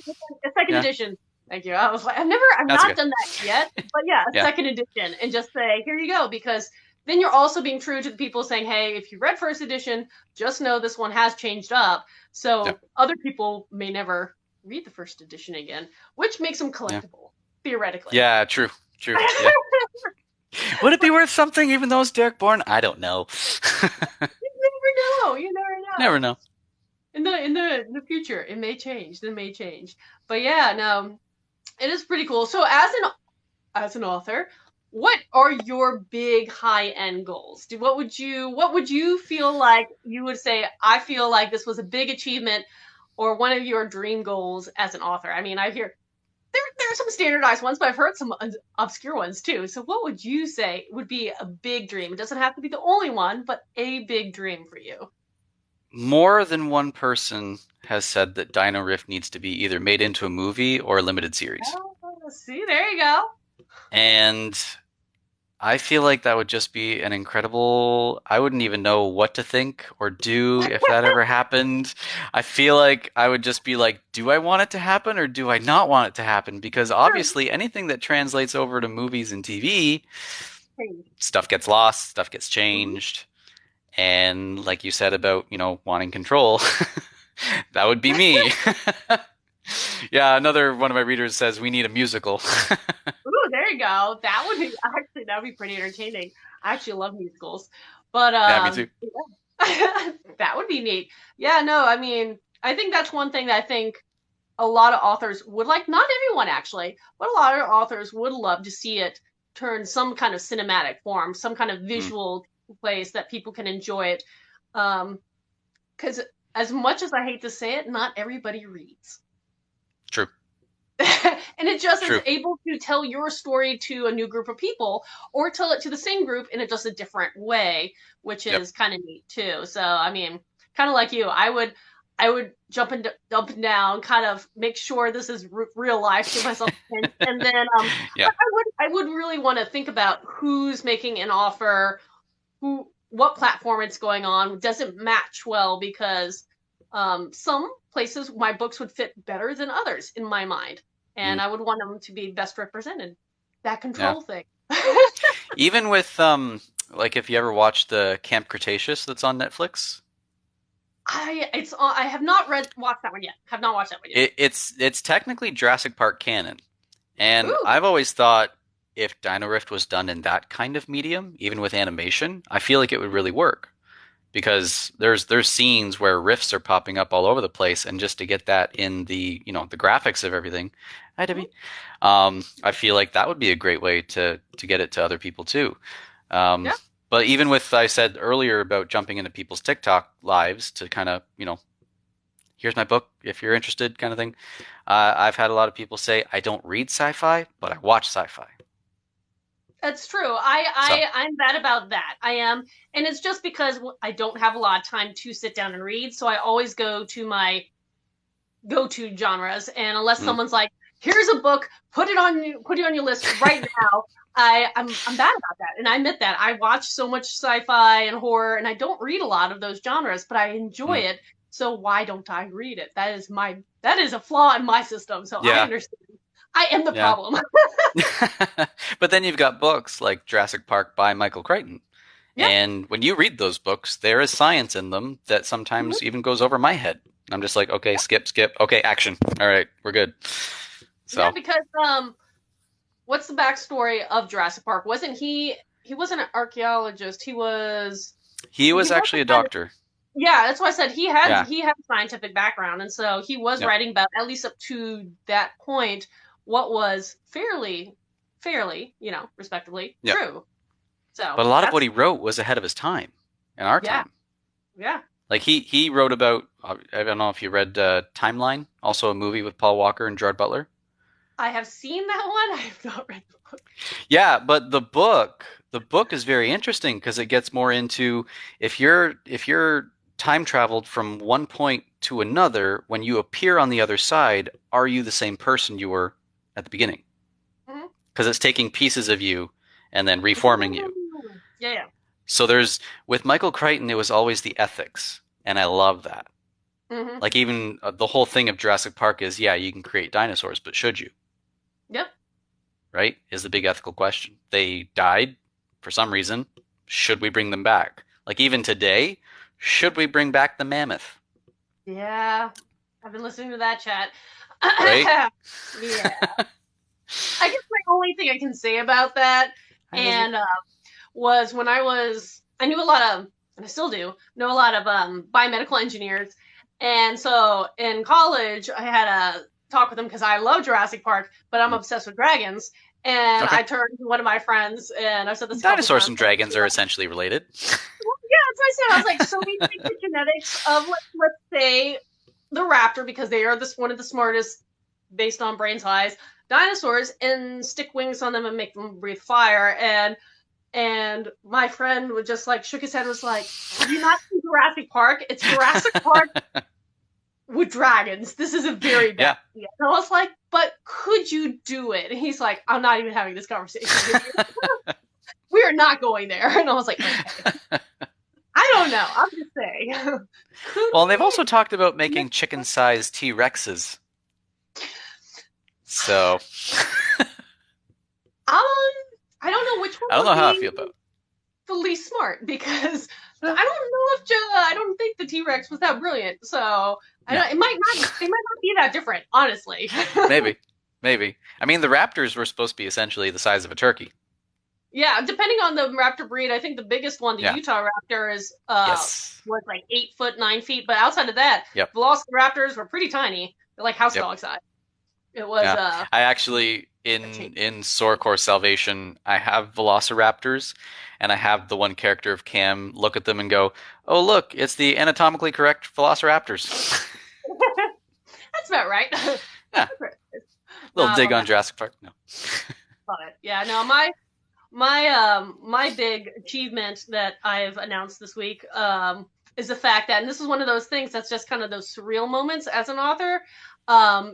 a second Yeah, edition. Thank you. I was like, I've that's not okay. done that yet, but yeah, a Yeah, second edition, and just say, here you go, because then you're also being true to the people saying, hey, if you read first edition, just know this one has changed up, yeah, so other people may never read the first edition again, which makes them yeah, collectible, theoretically. yeah. True, true. Yeah. Would it be worth something even though it's Derek Borne? I don't know. You never know. You never Never know. know. In the future, it may change. It may change. But yeah, no, it is pretty cool. So as an author, what are your big high end goals? What would you feel like you would say, I feel like this was a big achievement or one of your dream goals as an author? I mean, I hear there are some standardized ones, but I've heard some obscure ones too. So what would you say would be a big dream? It doesn't have to be the only one, but a big dream for you. More than one person has said that Dino Rift needs to be either made into a movie or a limited series. Oh, see, there you go. And I feel like that would just be an incredible. I wouldn't even know what to think or do if that ever happened. I feel like I would just be like, do I want it to happen or do I not want it to happen? Because Sure. obviously, anything that translates over to movies and TV, stuff gets lost, stuff gets Mhm. changed. And like you said about, wanting control, that would be me. Yeah, another one of my readers says we need a musical. Ooh, there you go. That would be pretty entertaining. I actually love musicals, but Yeah, me too. that would be neat. Yeah, no, I mean, I think that's one thing that I think a lot of authors would like. Not everyone actually, but a lot of authors would love to see it turn some kind of cinematic form, some kind of Mm, visual place that people can enjoy it. Because as much as I hate to say it, not everybody reads. true, And it just is true. able to tell your story to a new group of people or tell it to the same group in just a different way, which Yep. is kind of neat too. So I mean, kind of like you, I would jump and up and down, kind of make sure this is real life, give myself a hint, and then Yeah. but I would really want to think about who's making an offer, what platform it's going on. Does it match well? Because some places my books would fit better than others in my mind, and Mm, I would want them to be best represented. That yeah. control thing. Even with like if you ever watched the Camp Cretaceous that's on Netflix, I have not watched that one yet. Have not watched that one yet. it's technically Jurassic Park canon. And Ooh, I've always thought if Dino Rift was done in that kind of medium, even with animation, I feel like it would really work. Because there's scenes where rifts are popping up all over the place, and just to get that in the graphics of everything, hi mhm. Debbie, I feel like that would be a great way to get it to other people too. Um, Yeah, but even with I said earlier about jumping into people's TikTok lives to kind of here's my book if you're interested kind of thing. I've had a lot of people say I don't read sci-fi, but I watch sci-fi. that's true. So I'm bad about that. I am, and it's just because I don't have a lot of time to sit down and read, so I always go to my go-to genres, and unless mm, someone's like, here's a book, put it on your list right now, I'm bad about that, and I admit that. I watch so much sci-fi and horror, and I don't read a lot of those genres, but I enjoy mm, it. So why don't I read it? That is a flaw in my system. So I yeah, understand. I am the yeah. problem. But then you've got books like Jurassic Park by Michael Crichton. Yeah. And when you read those books, there is science in them that Mhm. sometimes even goes over my head. I'm just like, okay, skip, skip. Okay, action. All right, we're good. Yeah, So because what's the backstory of Jurassic Park? Wasn't he wasn't an archaeologist. he He was was some actually a kind of doctor. Yeah, that's why I said he had Yeah. he had a scientific background, and so he was Yep. writing about, at least up to that point, what was fairly, respectively Yep. true. So But a lot of what that's he wrote was ahead of his time, in our yeah, time. yeah. Like he wrote about. I don't know if you read Timeline, also a movie with Paul Walker and Gerard Butler. I have seen that one. I have not read the book. Yeah, but the book is very interesting because it gets more into if you're time traveled from one point to another, when you appear on the other side, are you the same person you were at the beginning? Mhm. Because it's taking pieces of you and then reforming you. Yeah, yeah. So there's with Michael Crichton, it was always the ethics. And I love that. Mm-hmm. Like even the whole thing of Jurassic Park is, yeah, you can create dinosaurs, but should you? Yep. Right? Is the big ethical question. They died for some reason. Should we bring them back? Like even today, should we bring back the mammoth? Yeah. I've been listening to that chat. Right? Yeah. I guess my only thing I can say about that and was when I knew a lot of, and I still do, know a lot of biomedical engineers. And so in college, I had a talk with them because I love Jurassic Park, but I'm obsessed with dragons. And Okay. I turned to one of my friends, and I've said this a couple Dinosaurs times. and dragons are essentially related. Yeah, that's what I said. I was like, so we take the genetics of, let's say, the raptor, because they are one of the smartest based on brain size dinosaurs, and stick wings on them and make them breathe fire. And my friend would just like shook his head, was like, have you not seen Jurassic Park? It's Jurassic Park with dragons. This is a very bad idea. And I was like, but could you do it? And he's like, I'm not even having this conversation with you. We are not going there. And I was like, okay. I don't know. I'm just saying. Well, they've also talked about making chicken-sized T-Rexes. So, I don't know which one. I don't know how I feel about it. The least smart, because I don't know if I don't think the T-Rex was that brilliant. So it might not be that different, honestly. Maybe. I mean, the raptors were supposed to be essentially the size of a turkey. Yeah, depending on the raptor breed, I think the biggest one, the Utah raptor, is was like 8 foot 9 feet. But outside of that, velociraptors were pretty tiny. They're like house dog size. It was. I actually in Sorecore Salvation, I have velociraptors, and I have the one character of Cam look at them and go, "Oh, look, it's the anatomically correct velociraptors." That's about right. Yeah. Little dig on Jurassic Park. No. Love it. Yeah. No. My big achievement that I've announced this week is the fact that, and this is one of those things that's just kind of those surreal moments as an author,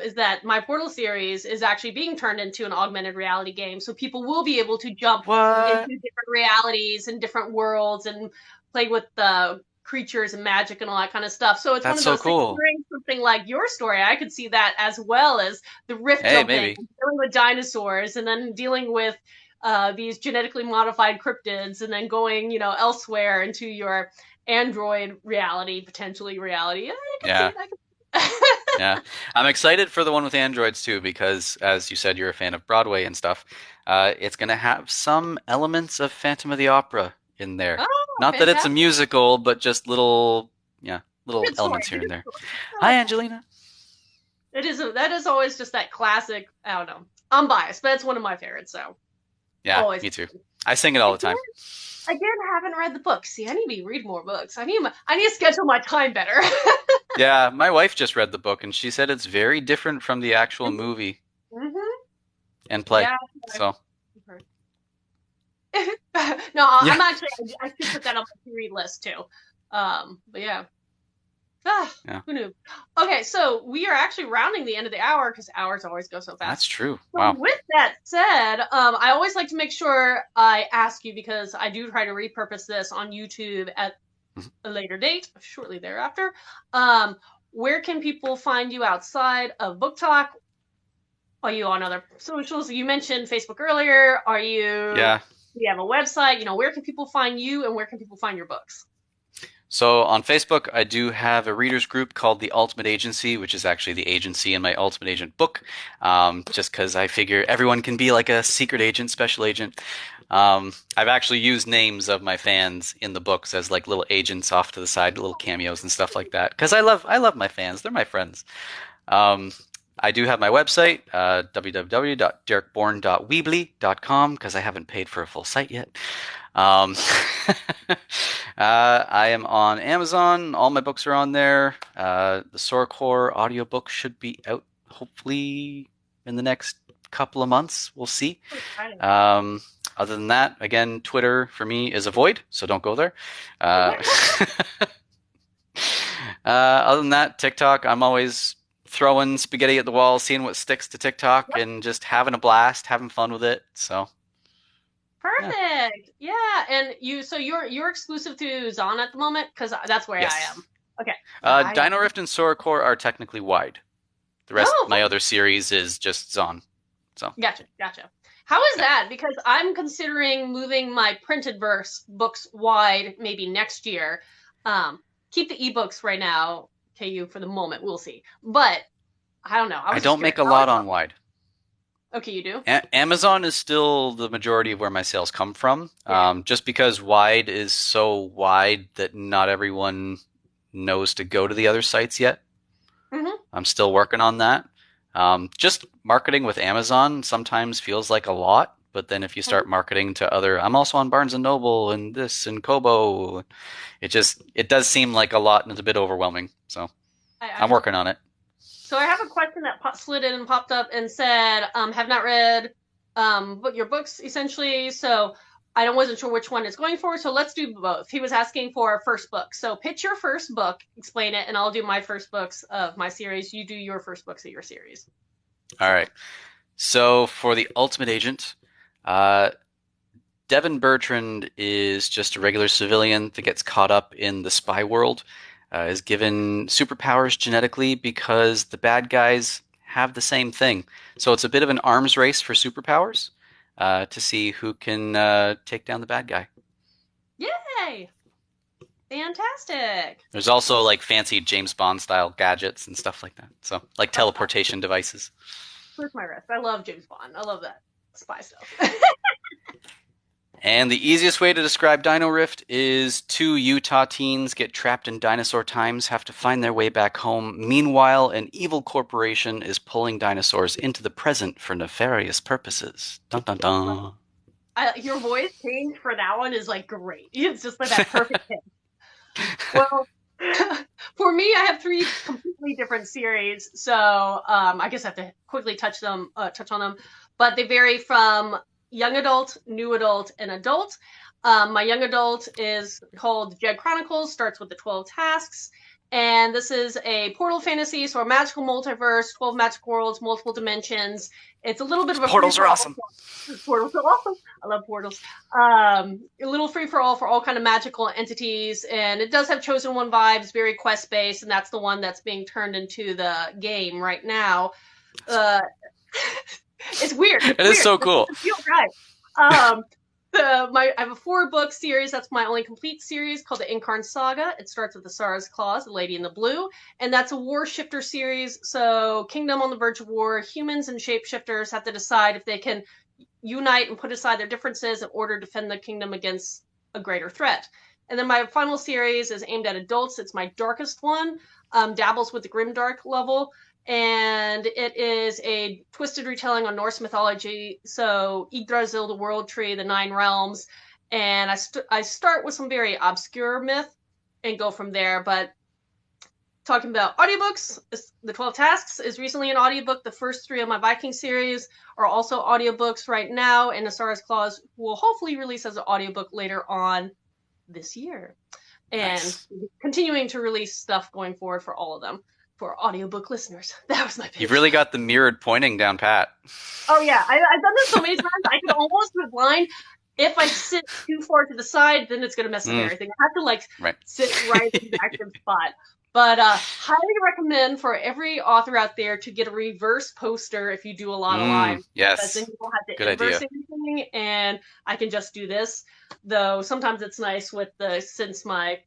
is that my Portal series is actually being turned into an augmented reality game. So people will be able to jump into different realities and different worlds and play with the creatures and magic and all that kind of stuff. So it's one of those things, during something like your story, I could see that as well as the rift jumping, dealing with dinosaurs, and then dealing with these genetically modified cryptids, and then going, elsewhere into your android reality, potentially reality. Yeah. Yeah. I'm excited for the one with androids too, because as you said, you're a fan of Broadway and stuff. It's going to have some elements of Phantom of the Opera in there. Not that it's a musical, but just little elements here and there. Hi, Angelina. That is always just that classic. I don't know. I'm biased, but it's one of my favorites. So. Yeah, me too. I sing it all the time. Again, haven't read the books. See, I need to read more books. I need to schedule my time better. Yeah, my wife just read the book, and she said it's very different from the actual movie and play. Yeah, so. No, I'm actually. I should put that on my to-read list too. But yeah. Who knew? Okay, so we are actually rounding the end of the hour, because hours always go so fast. That's true. So wow. With that said, I always like to make sure I ask you, because I do try to repurpose this on YouTube at a later date, shortly thereafter. Where can people find you outside of Book Talk? Are you on other socials? You mentioned Facebook earlier. Are you? Yeah. Do you have a website? Where can people find you, and where can people find your books? So on Facebook, I do have a readers group called The Ultimate Agency, which is actually the agency in my Ultimate Agent book, just because I figure everyone can be like a secret agent, special agent. I've actually used names of my fans in the books as like little agents off to the side, little cameos and stuff like that, because I love my fans. They're my friends. I do have my website, www.derekborne.weebly.com, because I haven't paid for a full site yet. I am on Amazon. All my books are on there. The Sorecore audiobook should be out hopefully in the next couple of months. We'll see. Other than that, again, Twitter for me is a void, so don't go there. Other than that, TikTok, I'm always throwing spaghetti at the wall, seeing what sticks to TikTok, and just having a blast, having fun with it. So. Perfect. Yeah. And you're exclusive to Zon at the moment, because that's where I am. Okay. Dino Rift and Soracore are technically wide. The rest Oh, of my other series is just Zon. So gotcha. How is that? Because I'm considering moving my printed verse books wide maybe next year. Keep the ebooks right now, KU, for the moment. We'll see. But I don't know. I I was just don't make curious. a lot on wide. Okay, you do? Amazon is still the majority of where my sales come from, Yeah. just because wide is so wide that not everyone knows to go to the other sites yet. Mm-hmm. I'm still working on that. Just marketing with Amazon sometimes feels like a lot, but then if you start marketing to other, I'm also on Barnes and Noble and this and Kobo, it does seem like a lot and it's a bit overwhelming. So I'm working on it. So I have a question that slid in and popped up and said, have not read your books, essentially. So I wasn't sure which one it's going for. So let's do both. He was asking for a first book. So pitch your first book, explain it, and I'll do my first books of my series. You do your first books of your series. All right. So for the Ultimate Agent, Devin Bertrand is just a regular civilian that gets caught up in the spy world, is given superpowers genetically because the bad guys have the same thing. So it's a bit of an arms race for superpowers to see who can take down the bad guy. Yay! Fantastic. There's also like fancy James Bond style gadgets and stuff like that. So like teleportation devices. Where's my wrist? I love James Bond. I love that spy stuff. And the easiest way to describe Dino Rift is two Utah teens get trapped in dinosaur times, have to find their way back home. Meanwhile, an evil corporation is pulling dinosaurs into the present for nefarious purposes. Dun dun dun. Your voice change for that one is like great. It's just like that perfect pitch. Well, for me, I have 3 completely different series, so I guess I have to quickly touch on them. But they vary from young adult, new adult, and adult. My young adult is called Jed Chronicles, starts with the 12 tasks. And this is a portal fantasy, so a magical multiverse, 12 magical worlds, multiple dimensions. It's a little bit of a portals are awesome. Portals are awesome. I love portals. A little free for all kind of magical entities, and it does have Chosen One vibes, very quest based, and that's the one that's being turned into the game right now. It's weird. It is so cool. It feels right. I have a 4-book series. That's my only complete series called the Incarn Saga. It starts with the Sara's Claws, the Lady in the Blue, and that's a war shifter series. So, kingdom on the verge of war. Humans and shapeshifters have to decide if they can unite and put aside their differences in order to defend the kingdom against a greater threat. And then my final series is aimed at adults. It's my darkest one. Dabbles with the grimdark level. And it is a twisted retelling on Norse mythology. So Yggdrasil, the World Tree, the 9 realms, and I start with some very obscure myth and go from there. But talking about audiobooks, the 12 Tasks is recently an audiobook. The first 3 of my Viking series are also audiobooks right now, and Asara's Claws will hopefully release as an audiobook later on this year. And continuing to release stuff going forward for all of them. For audiobook listeners. That was my pitch. You've really got the mirrored pointing down pat. Oh yeah, I've done this so many times, I can almost do it blind. If I sit too far to the side, then it's going to mess up everything. I have to sit right in the active spot. But highly recommend for every author out there to get a reverse poster if you do a lot of live. Yes. Because then you don't have to Good inverse idea. anything, and I can just do this. Though sometimes it's nice since my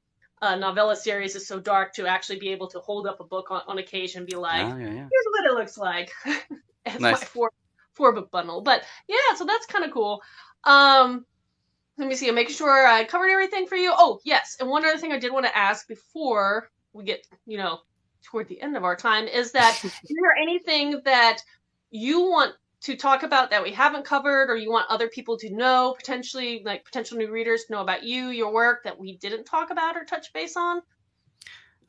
novella series is so dark to actually be able to hold up a book on occasion and be like, here's what it looks like. It's nice. My 4-book bundle. But yeah, so that's kind of cool. Let me see. I'm making sure I covered everything for you. Oh, yes. And one other thing I did want to ask before we get, toward the end of our time is that is there anything that you want to talk about that we haven't covered, or you want other people to know, potentially, like potential new readers to know about you, your work, that we didn't talk about or touch base on?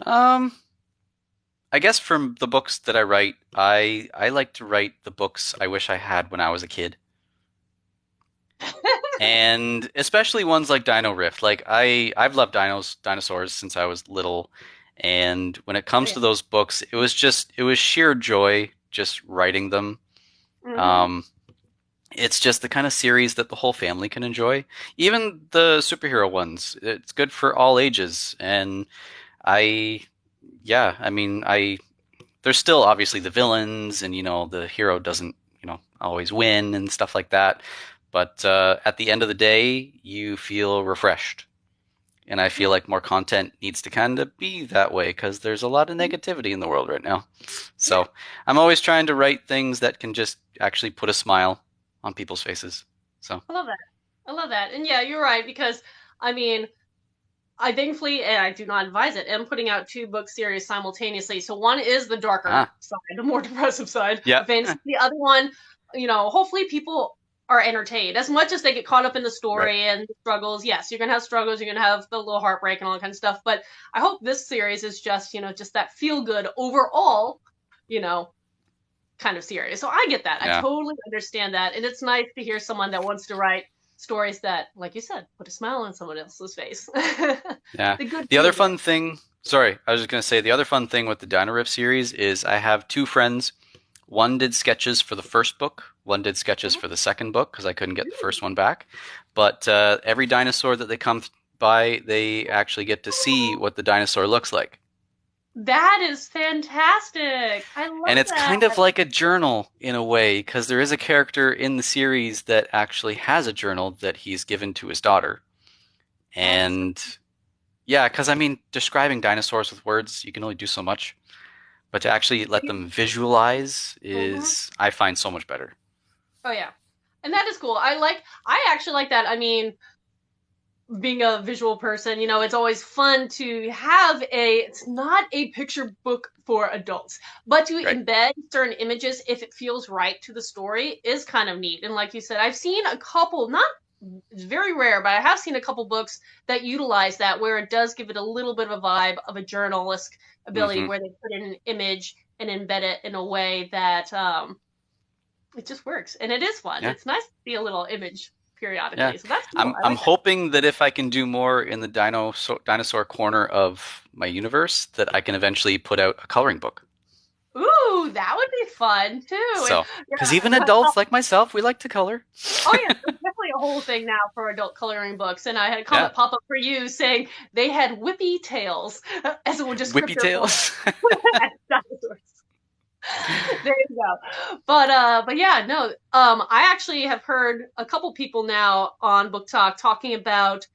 I guess from the books that I write, I like to write the books I wish I had when I was a kid. And especially ones like Dino Rift. Like I've loved dinosaurs since I was little, and when it comes to those books, it was sheer joy just writing them. Mm-hmm. It's just the kind of series that the whole family can enjoy. Even the superhero ones, it's good for all ages. And I yeah, I mean, there's still obviously the villains, and the hero doesn't always win and stuff like that. But at the end of the day, you feel refreshed. And I feel like more content needs to kind of be that way because there's a lot of negativity in the world right now. So I'm always trying to write things that can just actually put a smile on people's faces. So I love that. I love that. And yeah, you're right, because I mean, I thankfully, and I do not advise it, am putting out 2 book series simultaneously. So one is the darker side, the more depressive side yeah, of fantasy. The other one, hopefully people are entertained as much as they get caught up in the story and the struggles. Yes, you're gonna have struggles, you're gonna have the little heartbreak and all that kind of stuff. But I hope this series is just, just that feel good overall, kind of series. So I get that. Yeah. I totally understand that. And it's nice to hear someone that wants to write stories that, like you said, put a smile on someone else's face. Yeah. The other fun thing, sorry, I was just going to say, the other fun thing with the Dino Riff series is I have 2 friends. One did sketches for the first book. One did sketches for the second book because I couldn't get the first one back. But every dinosaur that they come by, they actually get to see what the dinosaur looks like. That is fantastic. I love that. And it's kind of like a journal in a way, because there is a character in the series that actually has a journal that he's given to his daughter. And yeah, because I mean, describing dinosaurs with words, you can only do so much. But to actually let them visualize is, I find, so much better. Oh, yeah. And that is cool. I actually like that. I mean, being a visual person, it's always fun to have it's not a picture book for adults, but to embed certain images if it feels right to the story is kind of neat. And like you said, I've seen a couple, it's very rare, but I have seen a couple books that utilize that, where it does give it a little bit of a vibe of a journalist ability, where they put in an image and embed it in a way that it just works. And it is fun. It's nice to see a little image periodically. Yeah. So that's cool. I'm hoping that if I can do more in the dinosaur corner of my universe, that I can eventually put out a coloring book. Ooh, that would be fun too. So, because even adults like myself, we like to color. Oh yeah, there's definitely a whole thing now for adult coloring books. And I had a comment pop up for you saying they had whippy tails as a descriptor. Whippy tails. Dinosaurs. There you go. But yeah, no. I actually have heard a couple people now on Book Talk talking about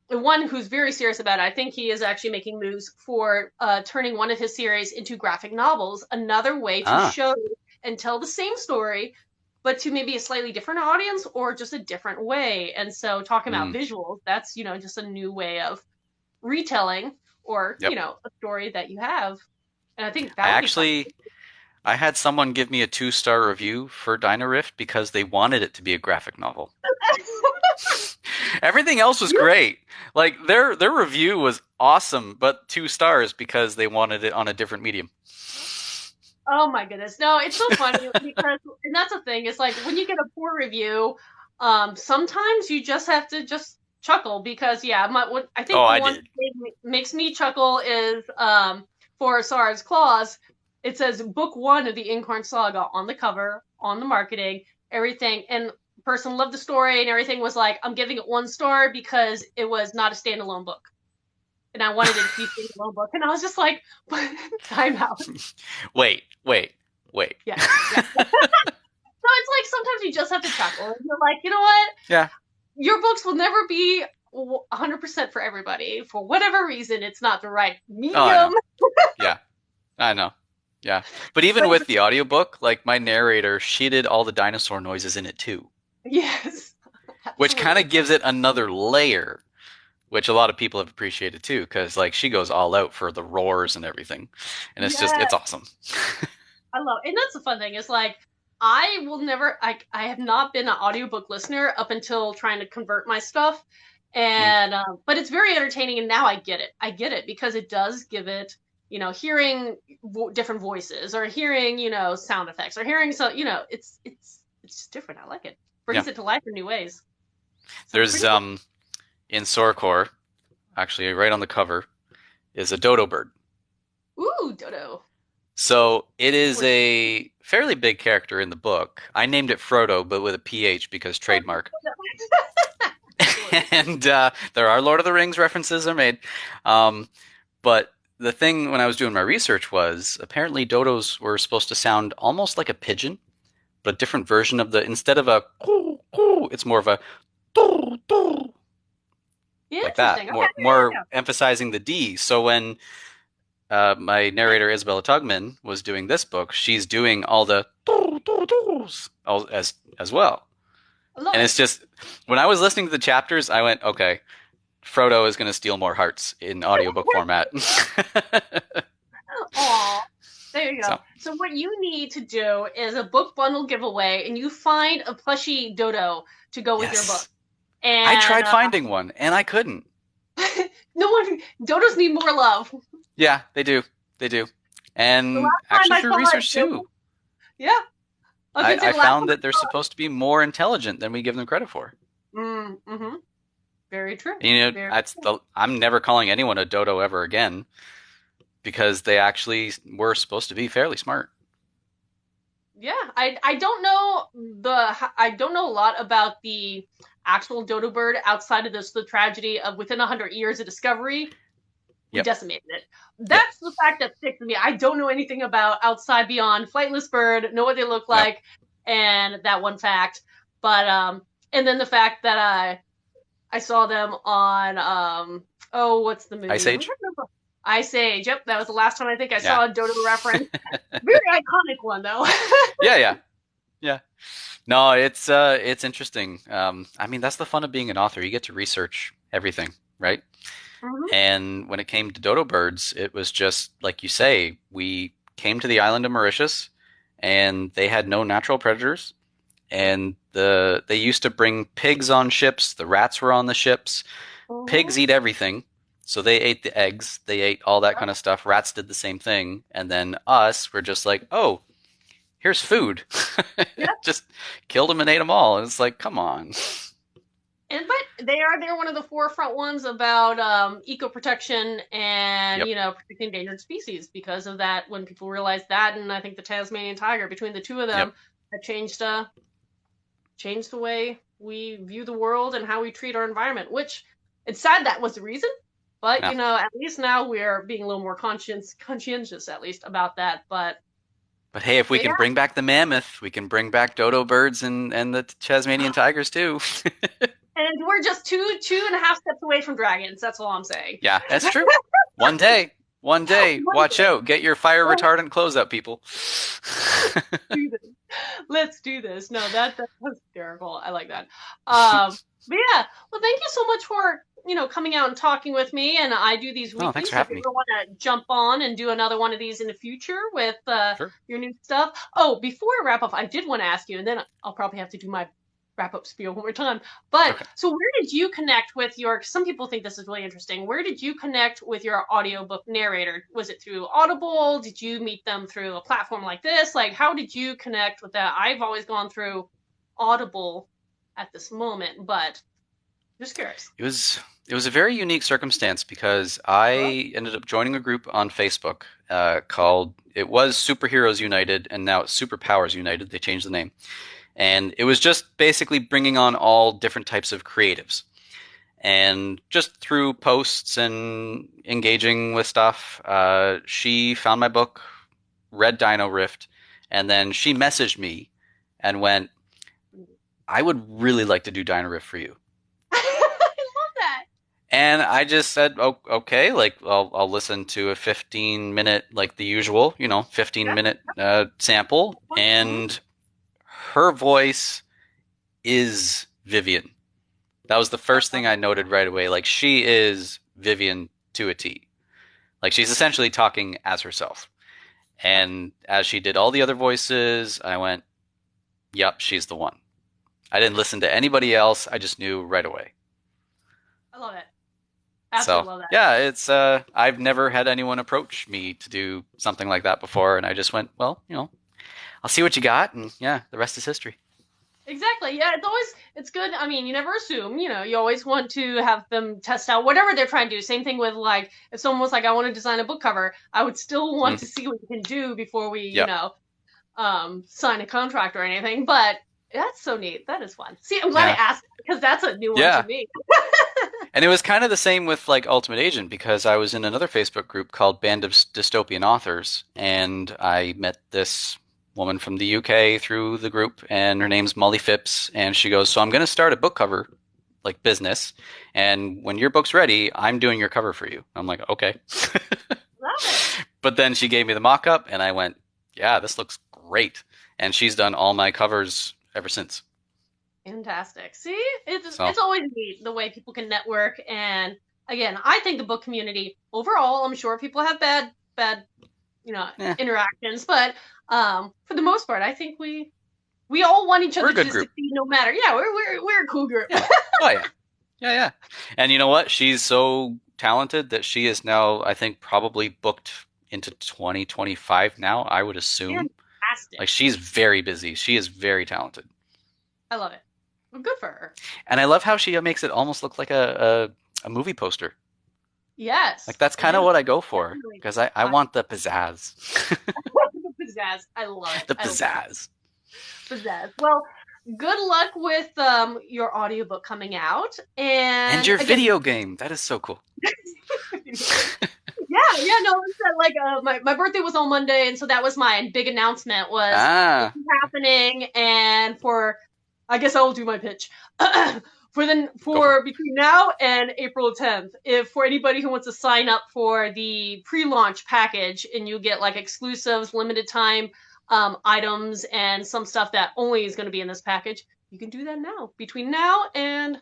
one who's very serious about it. I think he is actually making moves for turning one of his series into graphic novels, another way to show and tell the same story, but to maybe a slightly different audience or just a different way. And so talking about visuals, that's, just a new way of retelling or, a story that you have. And I think that I had someone give me a 2-star review for Dino Rift because they wanted it to be a graphic novel. Everything else was great. Like their review was awesome, but 2 stars because they wanted it on a different medium. Oh my goodness. No, it's so funny because, and that's the thing, it's like when you get a poor review, sometimes you just have to just chuckle because I think the one thing that makes me chuckle is for Sarah's Claws, it says book 1 of the Incarn Saga on the cover, on the marketing, everything. And the person loved the story and everything, was like, I'm giving it 1 star because it was not a standalone book. And I wanted it to be a standalone book. And I was just like, time out. Wait. Yeah. So it's like sometimes you just have to chuckle. And you're like, you know what? Yeah. Your books will never be 100% for everybody. For whatever reason, it's not the right medium. Yeah, I know. Yeah. But even with the audiobook, like my narrator, she did all the dinosaur noises in it too. Yes. Which kind of gives it another layer, which a lot of people have appreciated too, because like she goes all out for the roars and everything. And it's it's awesome. I love it. And that's the fun thing. It's like, I will never, I have not been an audiobook listener up until trying to convert my stuff. And, but it's very entertaining. And now I get it because it does give it, hearing different voices or hearing, sound effects or hearing, so, it's just different. I like it. Brings it to life in new ways. So there's, in Sorecore, actually right on the cover, is a dodo bird. Ooh, dodo. So it is a fairly big character in the book. I named it Frodo, but with a PH because trademark. And there are Lord of the Rings references are made. But the thing when I was doing my research was apparently dodos were supposed to sound almost like a pigeon, but a different version of instead of a coo, coo, it's more of a doo, doo, like that, Interesting. more emphasizing the D. So when my narrator Isabella Tugman was doing this book, she's doing all the doo, doo, doos as well. And it's just, when I was listening to the chapters, I went, okay, Frodo is going to steal more hearts in audiobook format. Aw, there you go. So what you need to do is a book bundle giveaway, and you find a plushy dodo to go with your book. And I tried finding one, and I couldn't. Dodos need more love. Yeah, they do. They do. And actually through research too. Yeah. I found that they're supposed to be more intelligent than we give them credit for. Mm-hmm. Very true. You know, I'm never calling anyone a dodo ever again, because they actually were supposed to be fairly smart. Yeah, I don't know a lot about the actual dodo bird outside of the tragedy of within 100 years of discovery, we decimated it. That's the fact that sticks to me. I don't know anything about outside beyond flightless bird, know what they look like, and that one fact. But and then the fact that I saw them on what's the movie? Ice Age? Ice Age. Yep, that was the last time I think I saw a dodo reference. Very iconic one though. Yeah. No, it's interesting. I mean, that's the fun of being an author. You get to research everything, right? Mm-hmm. And when it came to dodo birds, it was just like you say. We came to the island of Mauritius, and they had no natural predators. And they used to bring pigs on ships. The rats were on the ships. Mm-hmm. Pigs eat everything. So they ate the eggs. They ate all that kind of stuff. Rats did the same thing. And then us were just like, oh, here's food. Just killed them and ate them all. And it's like, come on. But they're one of the forefront ones about eco protection and protecting endangered species. Because of that, when people realized that, and I think the Tasmanian tiger, between the two of them, that changed the way we view the world and how we treat our environment. Which it's sad that was the reason, but at least now we're being a little more conscientious at least about that. But hey, if we can bring back the mammoth, we can bring back dodo birds and the Tasmanian tigers too. And we're just 2.5 steps away from dragons. That's all I'm saying. Yeah, that's true. One day. Watch out. Get your fire retardant clothes up, people. Let's do this. No, that's hysterical. I like that. But yeah, well, thank you so much for coming out and talking with me. And I do these weekly. Thanks for having me. If you want to jump on and do another one of these in the future with your new stuff. Oh, before I wrap up, I did want to ask you, and then I'll probably have to do my wrap-up spiel one more time. But So where did you connect with some people think this is really interesting. Where did you connect with your audiobook narrator? Was it through Audible? Did you meet them through a platform like this? Like, how did you connect with that? I've always gone through Audible at this moment, but just curious. It was a very unique circumstance because I ended up joining a group on Facebook called, it was Superheroes United, and now it's Superpowers United. They changed the name. And it was just basically bringing on all different types of creatives. And just through posts and engaging with stuff, she found my book, read Dino Rift, and then she messaged me and went, I would really like to do Dino Rift for you. I love that. And I just said, okay, like I'll listen to a 15-minute, like the usual, 15-minute sample. And her voice is Vivian. That was the first thing I noted right away. Like, she is Vivian to a T. Like, she's essentially talking as herself. And as she did all the other voices, I went, yep, she's the one. I didn't listen to anybody else. I just knew right away. I love it. Absolutely love that. Yeah, it's I've never had anyone approach me to do something like that before, and I just went, well, I'll see what you got, and the rest is history. Exactly. Yeah, it's good. I mean, you never assume, you always want to have them test out whatever they're trying to do. Same thing with, like, if someone was like, I want to design a book cover, I would still want to see what you can do before we, sign a contract or anything. But that's so neat. That is fun. See, I'm glad I asked, because that's a new one to me. And it was kind of the same with like Ultimate Agent because I was in another Facebook group called Band of Dystopian Authors, and I met this woman from the UK through the group, and her name's Molly Phipps, and she goes, "So I'm going to start a book cover like business, and when your book's ready, I'm doing your cover for you." I'm like, "Okay." Love it. But then she gave me the mock-up, and I went, "Yeah, this looks great." And she's done all my covers ever since. Fantastic. See, it's So it's always neat the way people can network. And again, I think the book community overall, I'm sure people have bad yeah, interactions, but for the most part, I think we all want each we're other a good to group. succeed no matter. Yeah, we're a cool group. Yeah. Oh yeah. Yeah, yeah. And you know what? She's so talented that she is now, I think, probably booked into 2025 now, I would assume. Fantastic. Like she's very busy. She is very talented. I love it. Well, good for her. And I love how she makes it almost look like a movie poster. Yes. Like that's kind of what I go for Definitely. because I want the pizzazz. The pizzazz. I love it. The I love pizzazz. pizzazz. Well, good luck with your audiobook coming out. And your Again, video game. That is so cool. yeah, no, it's like my birthday was on Monday, and so that was my big announcement was Ah, happening. And I guess I will do my pitch for go for it. between now and April 10th. If for anybody who wants to sign up for the pre-launch package, and you get like exclusives, limited time items, and some stuff that only is going to be in this package, you can do that now between now and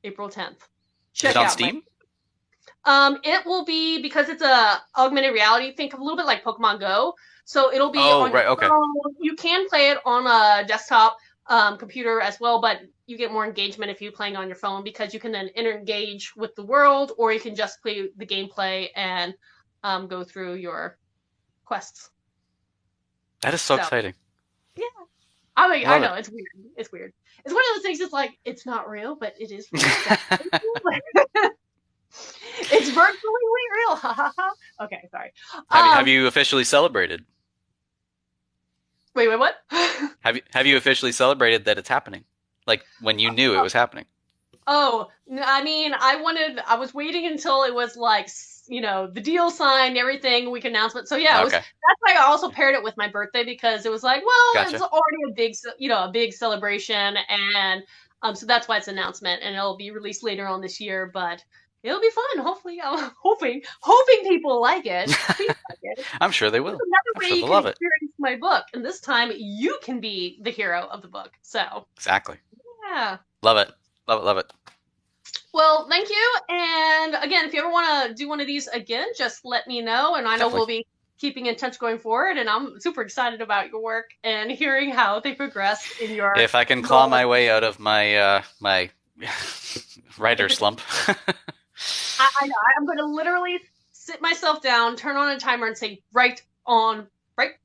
April 10th. Is it on Steam? It will be because it's a augmented reality. Think of a little bit like Pokemon Go. So it'll be Oh, on right, your okay. phone. You can play it on a desktop computer as well, but you get more engagement if you're playing on your phone because you can then engage with the world, or you can just play the gameplay and go through your quests. That is so So exciting. yeah, I mean, I Love know it. it's weird. It's weird. It's one of those things. It's like it's not real, but it is real. It's virtually real. Ha ha ha. Okay, sorry. Have you officially celebrated? Wait, what? Have you officially celebrated that it's happening? Like when you knew it was happening? Oh, I mean, I was waiting until it was like, the deal signed, everything, week announcement. So yeah, Okay, that's why I also paired it with my birthday because it was like, well, it's gotcha. already a big celebration. And so that's why it's an announcement, and it'll be released later on this year, but it'll be fun. Hopefully, I'm hoping people like it. Please like it. I'm sure they There's will. another I'm way sure you they'll can love it. experience my book, and this time you can be the hero of the book. So Exactly. yeah. Love it. Love it. Love it. Well, thank you. And again, if you ever want to do one of these again, just let me know. And I know we'll Definitely. be keeping in touch going forward. And I'm super excited about your work and hearing how they progress in your If I can claw role. my way out of my my writer slump. I know. I'm going to literally sit myself down, turn on a timer, and say,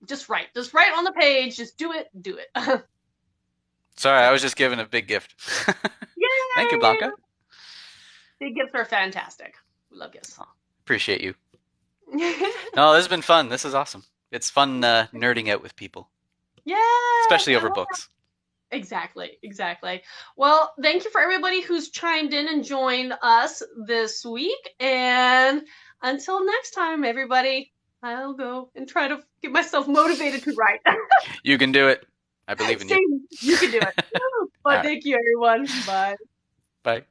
just write on the page. Just do it. Sorry, I was just given a big gift. Thank you, Yay! Blanca. Big gifts are fantastic. We love gifts. Oh, appreciate you. No, this has been fun. This is awesome. It's fun nerding out with people, Yeah. especially over books. Exactly. Well, thank you for everybody who's chimed in and joined us this week. And until next time, everybody, I'll go and try to get myself motivated to write. You can do it. I believe in you. You can do it. But All right. thank you, everyone. Bye. Bye.